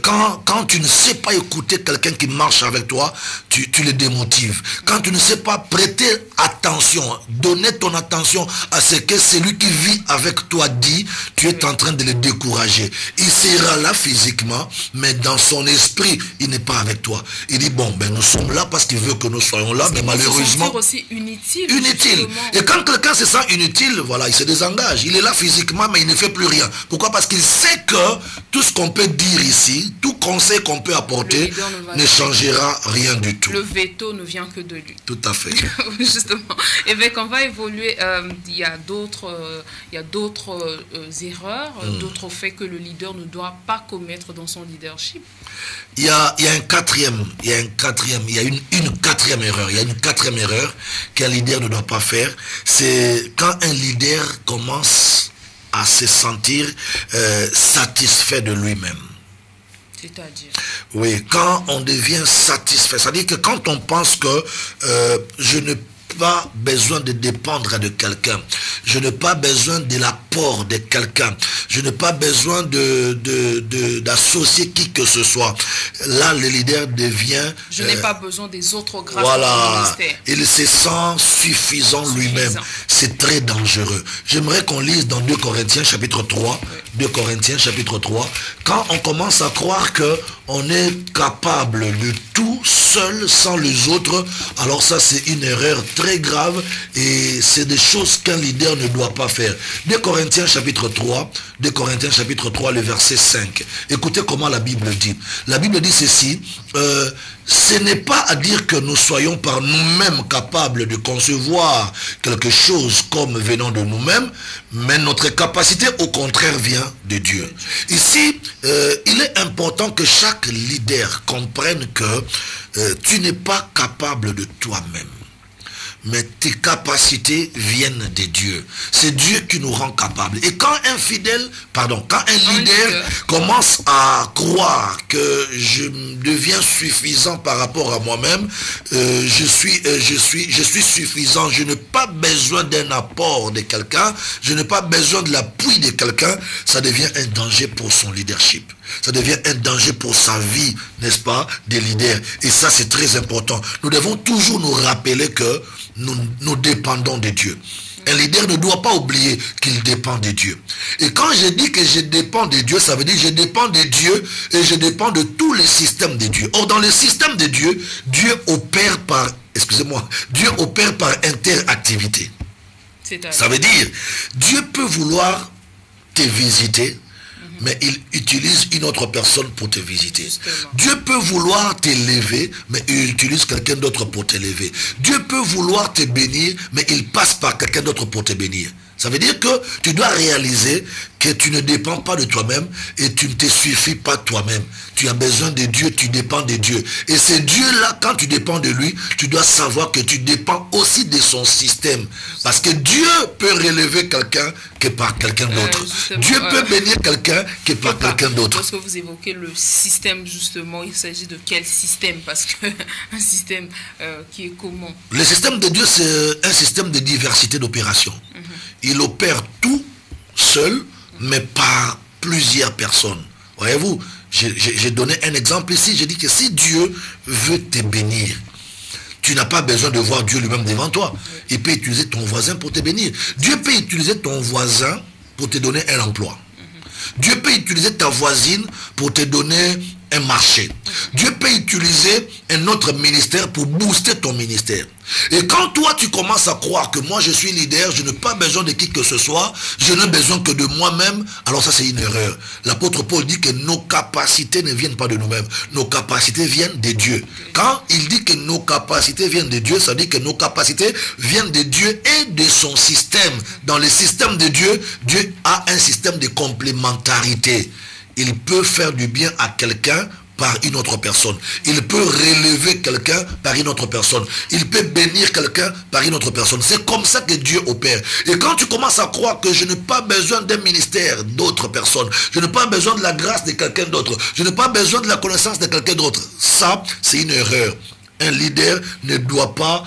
quand tu ne sais pas écouter quelqu'un qui marche avec toi, tu le démotives. Quand tu ne sais pas prêter attention, donner ton attention à ce que celui qui vit avec toi dit, tu es en train de le décourager. Il sera là physiquement, mais dans son esprit, il n'est pas avec toi. Il dit, bon, ben nous sommes là parce qu'il veut que nous soyons là, mais malheureusement...
C'est aussi inutile.
Inutile. Et quand quelqu'un se sent inutile, voilà, il se désengage. Il est là physiquement, mais il ne fait plus rien. Pourquoi? Parce qu'il sait que tout ce qu'on peut dire ici, tout conseil qu'on peut apporter ne changera rien du tout.
Le veto ne vient que de lui.
Tout à fait.
Justement. Et bien qu'on va évoluer, il y a d'autres erreurs, d'autres faits que le leader ne doit pas commettre dans son leadership.
Il y a une quatrième erreur qu'un leader ne doit pas faire. C'est quand un leader commence à se sentir satisfait de lui-même.
C'est-à-dire?
Oui, quand on devient satisfait, c'est-à-dire que quand on pense que je n'ai pas besoin de dépendre de quelqu'un, je n'ai pas besoin de l'apport de quelqu'un, je n'ai pas besoin d'associer qui que ce soit. Là, le leader devient...
Je n'ai pas besoin des autres grâce
voilà,
au ministère.
Il se sent suffisant lui-même. C'est très dangereux. J'aimerais qu'on lise dans 2 Corinthiens chapitre 3, 2 Corinthiens chapitre 3, quand on commence à croire que on est capable de tout seul sans les autres, alors ça c'est une erreur très grave et c'est des choses qu'un leader ne doit pas faire. 2 Corinthiens chapitre 3, 2 Corinthiens chapitre 3, le verset 5. Écoutez comment la Bible dit. La Bible dit ceci, ce n'est pas à dire que nous soyons par nous-mêmes capables de concevoir quelque chose comme venant de nous-mêmes, mais notre capacité au contraire vient de Dieu. Ici, il est important que chaque leader comprenne que tu n'es pas capable de toi-même, mais tes capacités viennent de Dieu. C'est Dieu qui nous rend capables. Et quand quand un leader commence à croire que je deviens suffisant par rapport à moi-même, je suis suffisant, je n'ai pas besoin d'un apport de quelqu'un, je n'ai pas besoin de l'appui de quelqu'un, ça devient un danger pour son leadership. Ça devient un danger pour sa vie, n'est-ce pas, des leaders. Et ça, c'est très important. Nous devons toujours nous rappeler que nous dépendons de Dieu. Un leader ne doit pas oublier qu'il dépend de Dieu. Et quand je dis que je dépends de Dieu, ça veut dire que je dépends de Dieu et je dépends de tous les systèmes de Dieu. Or, dans le système de Dieu, Dieu opère par interactivité. Ça veut dire, Dieu peut vouloir te visiter, mais il utilise une autre personne pour te visiter.
Justement.
Dieu peut vouloir t'élever, mais il utilise quelqu'un d'autre pour t'élever. Dieu peut vouloir te bénir, mais il passe par quelqu'un d'autre pour te bénir. Ça veut dire que tu dois réaliser que tu ne dépends pas de toi-même et tu ne te suffis pas toi-même. Tu as besoin de Dieu, tu dépends de Dieu. Et c'est Dieu-là, quand tu dépends de lui, tu dois savoir que tu dépends aussi de son système. Parce que Dieu peut relever quelqu'un que par quelqu'un d'autre. Dieu peut bénir quelqu'un que par quelqu'un d'autre.
Lorsque vous évoquez le système, justement, il s'agit de quel système? Parce que un système qui est comment?
Le système de Dieu, c'est un système de diversité d'opérations. Il opère tout seul, mais par plusieurs personnes. Voyez-vous, j'ai donné un exemple ici. J'ai dit que si Dieu veut te bénir, tu n'as pas besoin de voir Dieu lui-même devant toi. Il peut utiliser ton voisin pour te bénir. Dieu peut utiliser ton voisin pour te donner un emploi. Dieu peut utiliser ta voisine pour te donner un marché. Dieu peut utiliser un autre ministère pour booster ton ministère. Et quand toi tu commences à croire que moi je suis leader, je n'ai pas besoin de qui que ce soit, je n'ai besoin que de moi-même, alors ça c'est une erreur. L'apôtre Paul dit que nos capacités ne viennent pas de nous-mêmes, nos capacités viennent de Dieu. Quand il dit que nos capacités viennent de Dieu, ça dit que nos capacités viennent de Dieu et de son système. Dans le système de Dieu, Dieu a un système de complémentarité. Il peut faire du bien à quelqu'un par une autre personne. Il peut relever quelqu'un par une autre personne. Il peut bénir quelqu'un par une autre personne. C'est comme ça que Dieu opère. Et quand tu commences à croire que je n'ai pas besoin d'un ministère d'autres personnes, je n'ai pas besoin de la grâce de quelqu'un d'autre, je n'ai pas besoin de la connaissance de quelqu'un d'autre, ça, c'est une erreur. Un leader ne doit pas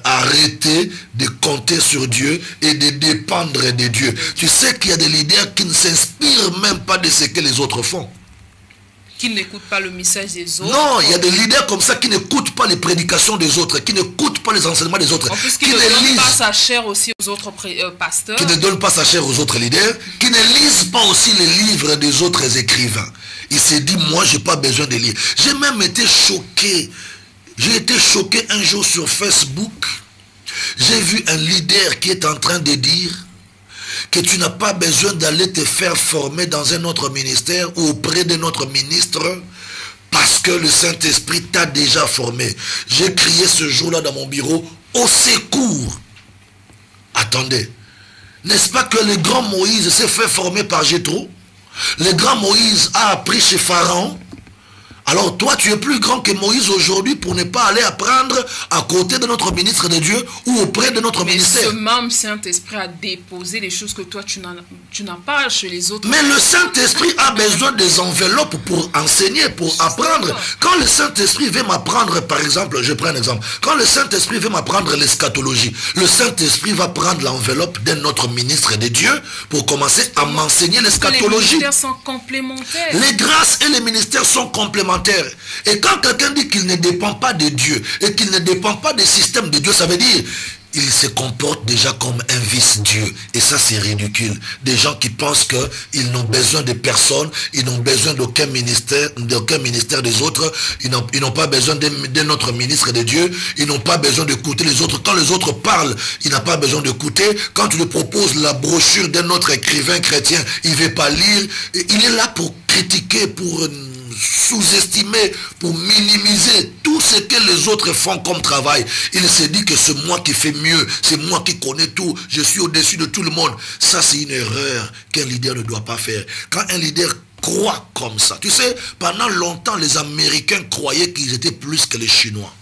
arrêter de compter sur Dieu et de dépendre de Dieu. Tu sais qu'il y a des leaders qui ne s'inspirent même pas de ce que les autres font.
Qui n'écoutent pas le message des autres.
Non, il y a des leaders comme ça qui n'écoutent pas les prédications des autres, qui n'écoutent pas les enseignements des autres.
En plus, qui ne donnent pas sa chair aussi aux autres pasteurs.
Qui ne donnent pas sa chair aux autres leaders, qui ne lisent pas aussi les livres des autres écrivains. Il s'est dit, moi, je n'ai pas besoin de lire. J'ai même été choqué. J'ai été choqué un jour sur Facebook. J'ai vu un leader qui est en train de dire que tu n'as pas besoin d'aller te faire former dans un autre ministère ou auprès de notre ministre parce que le Saint-Esprit t'a déjà formé. J'ai crié ce jour-là dans mon bureau, au secours. Attendez, n'est-ce pas que le grand Moïse s'est fait former par Jéthro? Le grand Moïse a appris chez Pharaon. Alors toi, tu es plus grand que Moïse aujourd'hui pour ne pas aller apprendre à côté de notre ministre de Dieu ou auprès de notre ministère.
Ce même Saint-Esprit a déposé les choses que toi, tu n'as pas chez les autres.
Mais le Saint-Esprit a besoin des enveloppes pour enseigner, pour apprendre. Quand le Saint-Esprit veut m'apprendre, par exemple, je prends un exemple. Quand le Saint-Esprit veut m'apprendre l'eschatologie, le Saint-Esprit va prendre l'enveloppe d'un autre ministre de Dieu pour commencer à m'enseigner l'eschatologie.
Les ministères sont complémentaires.
Les grâces et les ministères sont complémentaires. Et quand quelqu'un dit qu'il ne dépend pas de Dieu et qu'il ne dépend pas des systèmes de Dieu, ça veut dire il se comporte déjà comme un vice-dieu. Et ça, c'est ridicule. Des gens qui pensent qu'ils n'ont besoin de personne, ils n'ont besoin d'aucun ministère des autres, ils n'ont pas besoin de notre ministre de Dieu, ils n'ont pas besoin d'écouter les autres. Quand les autres parlent, il n'a pas besoin d'écouter. Quand tu lui proposes la brochure d'un autre écrivain chrétien, il ne veut pas lire. Il est là pour critiquer, pour sous-estimer, pour minimiser tout ce que les autres font comme travail. Il se dit que c'est moi qui fais mieux, c'est moi qui connais tout, je suis au-dessus de tout le monde. Ça, c'est une erreur qu'un leader ne doit pas faire. Quand un leader croit comme ça, tu sais, pendant longtemps, les Américains croyaient qu'ils étaient plus que les Chinois.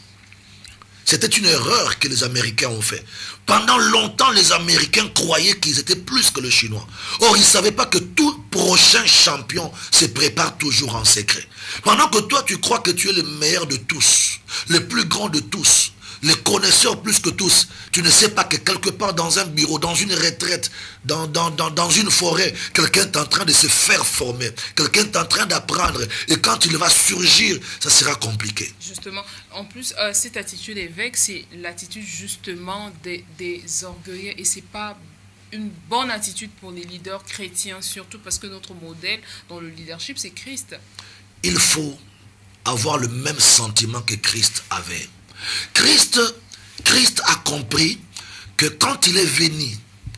C'était une erreur que les Américains ont fait. Pendant longtemps, les Américains croyaient qu'ils étaient plus que les Chinois. Or, ils ne savaient pas que tout prochain champion se prépare toujours en secret. Pendant que toi, tu crois que tu es le meilleur de tous, le plus grand de tous, les connaisseurs plus que tous, tu ne sais pas que quelque part dans un bureau, dans une retraite, dans une forêt, quelqu'un est en train de se faire former, quelqu'un est en train d'apprendre, et quand il va surgir, ça sera compliqué.
Justement, en plus, cette attitude évêque, c'est l'attitude justement des orgueilleux, et c'est pas une bonne attitude pour les leaders chrétiens, surtout parce que notre modèle dans le leadership, c'est Christ.
Il faut avoir le même sentiment que Christ avait. Christ a compris que quand il est venu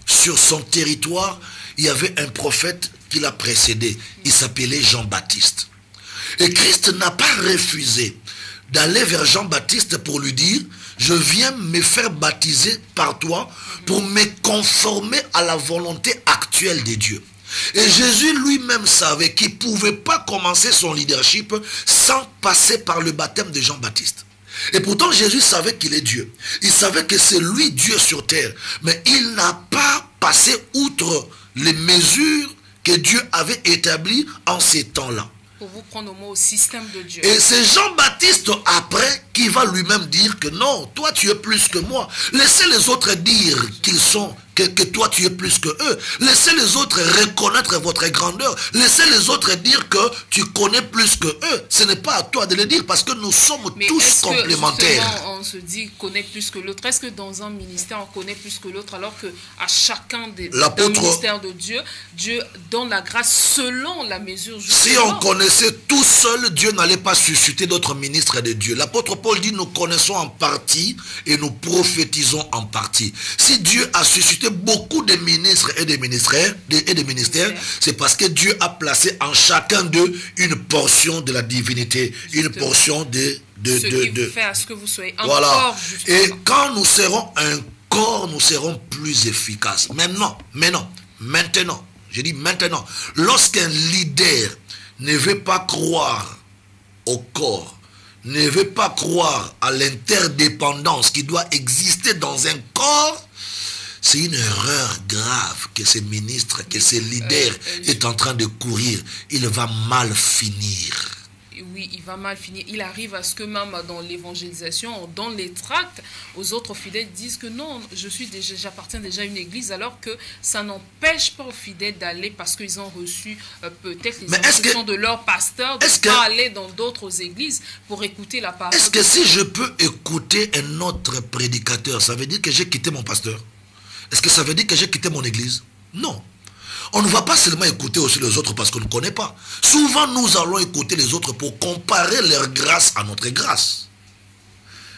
sur son territoire, il y avait un prophète qui l'a précédé. Il s'appelait Jean-Baptiste. Et Christ n'a pas refusé d'aller vers Jean-Baptiste pour lui dire, je viens me faire baptiser par toi pour me conformer à la volonté actuelle de Dieu. Et Jésus lui-même savait qu'il ne pouvait pas commencer son leadership sans passer par le baptême de Jean-Baptiste. Et pourtant Jésus savait qu'il est Dieu. Il savait que c'est lui Dieu sur terre. Mais il n'a pas passé outre les mesures que Dieu avait établies en ces temps-là.
Pour vous prendre au mot au système de Dieu.
Et c'est Jean-Baptiste après qui va lui-même dire que non, toi tu es plus que moi. Laissez les autres dire qu'ils sont, que toi tu es plus que eux. Laissez les autres reconnaître votre grandeur. Laissez les autres dire que tu connais plus que eux. Ce n'est pas à toi de le dire parce que nous sommes tous complémentaires.
Que, on se dit connaît plus que l'autre. Est-ce que dans un ministère on connaît plus que l'autre alors que à chacun des ministères de Dieu, Dieu donne la grâce selon la mesure justement.
Si on connaissait tout seul, Dieu n'allait pas susciter d'autres ministres de Dieu. L'apôtre Paul dit nous connaissons en partie et nous prophétisons en partie. Si Dieu a suscité beaucoup de ministres et de ministères, c'est parce que Dieu a placé en chacun d'eux une portion de la divinité, une portion de
fait à ce que vous soyez un
voilà.
corps,
et quand nous serons un corps, nous serons plus efficaces. Maintenant, je dis maintenant, lorsqu'un leader ne veut pas croire au corps, ne veut pas croire à l'interdépendance qui doit exister dans un corps, c'est une erreur grave que ce ministre, que ce leader est en train de courir. Il va mal finir.
Oui, il va mal finir. Il arrive à ce que même dans l'évangélisation, dans les tracts, aux autres fidèles disent que non, j'appartiens déjà à une église, alors que ça n'empêche pas aux fidèles d'aller parce qu'ils ont reçu peut-être les instructions de leur pasteur de ne pas aller dans d'autres églises pour écouter la parole.
Est-ce que si je peux écouter un autre prédicateur, ça veut dire que j'ai quitté mon pasteur? Est-ce que ça veut dire que j'ai quitté mon église? Non. On ne va pas seulement écouter aussi les autres parce qu'on ne connaît pas. Souvent, nous allons écouter les autres pour comparer leur grâce à notre grâce.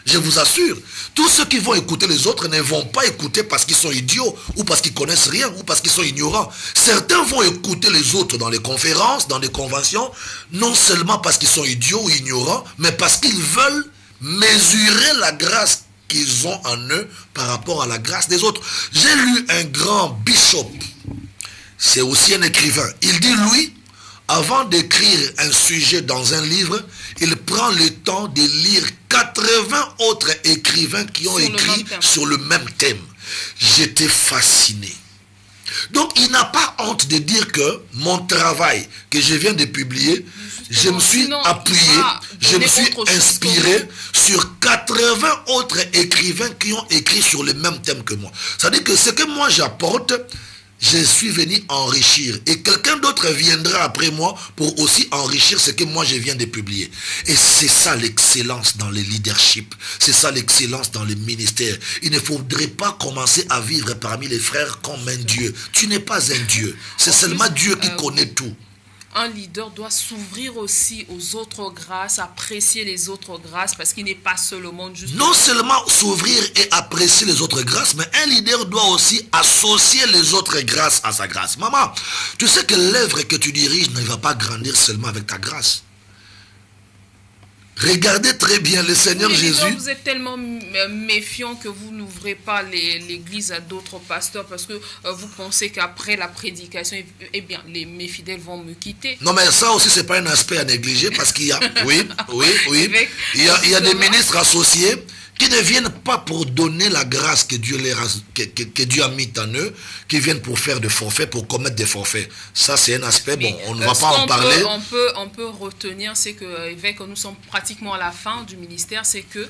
Je vous assure, tous ceux qui vont écouter les autres ne vont pas écouter parce qu'ils sont idiots ou parce qu'ils connaissent rien ou parce qu'ils sont ignorants. Certains vont écouter les autres dans les conférences, dans les conventions, non seulement parce qu'ils sont idiots ou ignorants, mais parce qu'ils veulent mesurer la grâce qu'ils ont en eux par rapport à la grâce des autres. J'ai lu un grand bishop, c'est aussi un écrivain. Il dit, lui, avant d'écrire un sujet dans un livre, il prend le temps de lire 80 autres écrivains qui ont écrit sur le même thème. J'étais fasciné. Donc, il n'a pas honte de dire que mon travail que je viens de publier, je me suis appuyé, je me suis inspiré sur 80 autres écrivains qui ont écrit sur le même thème que moi. C'est-à-dire que ce que moi j'apporte, je suis venu enrichir. Et quelqu'un d'autre viendra après moi pour aussi enrichir ce que moi je viens de publier. Et c'est ça l'excellence dans le leadership. C'est ça l'excellence dans le ministère. Il ne faudrait pas commencer à vivre parmi les frères comme un Dieu. Tu n'es pas un Dieu. C'est seulement Dieu qui connaît tout.
Un leader doit s'ouvrir aussi aux autres grâces, apprécier les autres grâces, parce qu'il n'est pas seulement juste...
Non seulement s'ouvrir et apprécier les autres grâces, mais un leader doit aussi associer les autres grâces à sa grâce. Maman, tu sais que l'œuvre que tu diriges ne va pas grandir seulement avec ta grâce. Regardez très bien le Seigneur Jésus.
Vous êtes tellement méfiant que vous n'ouvrez pas l'église à d'autres pasteurs parce que vous pensez qu'après la prédication, eh bien, mes fidèles vont me quitter.
Non, mais ça aussi, c'est pas un aspect à négliger parce qu'il y a, oui, il y a des ministres associés qui ne viennent pas pour donner la grâce que Dieu a mis en eux, qui viennent pour faire des forfaits, pour commettre des forfaits. Ça, c'est un aspect, bon, on ne va pas en parler.
On peut retenir, c'est que, évêque, nous sommes pratiquement à la fin du ministère, c'est que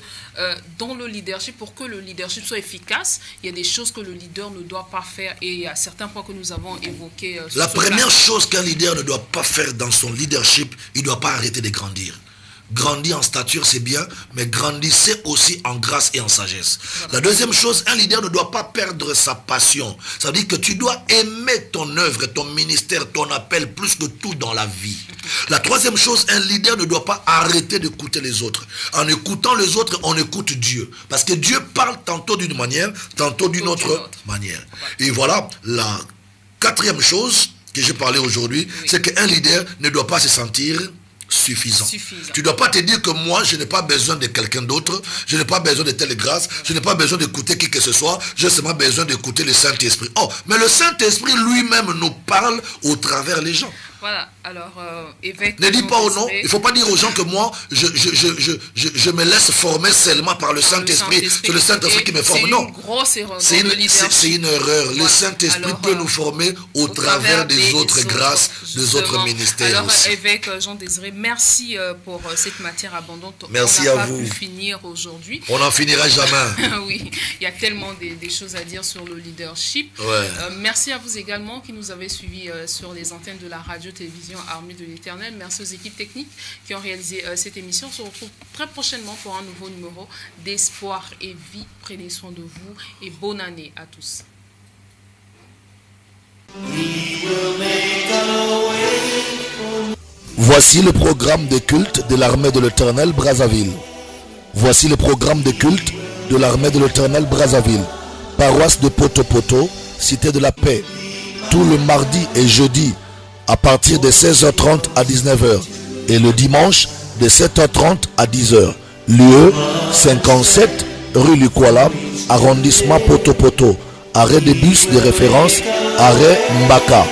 dans le leadership, pour que le leadership soit efficace, il y a des choses que le leader ne doit pas faire, et il y a certains points que nous avons évoqués.
La première chose qu'un leader ne doit pas faire dans son leadership, il ne doit pas arrêter de grandir. Grandir en stature, c'est bien, mais grandissez aussi en grâce et en sagesse. La deuxième chose, un leader ne doit pas perdre sa passion. Ça veut dire que tu dois aimer ton œuvre, ton ministère, ton appel, plus que tout dans la vie. La troisième chose, un leader ne doit pas arrêter d'écouter les autres. En écoutant les autres, on écoute Dieu. Parce que Dieu parle tantôt d'une manière, tantôt d'une autre manière. Et voilà, la quatrième chose que j'ai parlé aujourd'hui, c'est qu'un leader ne doit pas se sentir suffisant. Tu ne dois pas te dire que moi, je n'ai pas besoin de quelqu'un d'autre, je n'ai pas besoin de telle grâce, je n'ai pas besoin d'écouter qui que ce soit, j'ai seulement besoin d'écouter le Saint-Esprit. Oh, mais le Saint-Esprit lui-même nous parle au travers les gens.
Voilà, alors, évêque...
Ne dis pas au nom, il ne faut pas dire aux gens que moi, je me laisse former seulement par le Saint-Esprit. C'est le Saint-Esprit qui me forme. Non,
c'est
une erreur. Le Saint-Esprit peut nous former au travers des autres grâces, des autres ministères.
Alors, évêque Jean-Désiré, merci pour cette matière abondante.
Merci à vous.
On n'a pas pu finir aujourd'hui.
On n'en finira jamais.
Oui, il y a tellement des choses à dire sur le leadership.
Ouais.
Merci à vous également qui nous avez suivis sur les antennes de la radio-télévision Armée de l'Éternel. Merci aux équipes techniques qui ont réalisé cette émission. On se retrouve très prochainement pour un nouveau numéro d'Espoir et Vie. Prenez soin de vous et bonne année à tous.
Voici le programme de culte de l'Armée de l'Éternel Brazzaville. Voici le programme de culte de l'Armée de l'Éternel Brazzaville. Paroisse de Poto-Poto, Cité de la Paix. Tout le mardi et jeudi à partir de 16h30 à 19h. Et le dimanche de 7h30 à 10h. Lieu 57 rue Lukwala, arrondissement Poto-Poto. Arrêt de bus de référence, arrêt Mbaka.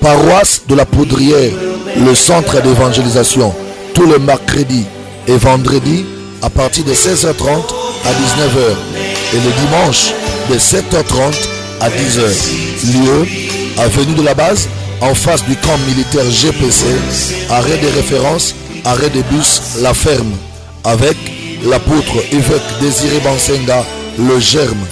Paroisse de la Poudrière, le centre d'évangélisation, tous les mercredis et vendredis à partir de 16h30 à 19h. Et le dimanche de 7h30 à 10h. Lieu, avenue de la Base, en face du camp militaire GPC, arrêt de référence, arrêt de bus La Ferme, avec l'apôtre évêque Désiré Bansenga, le germe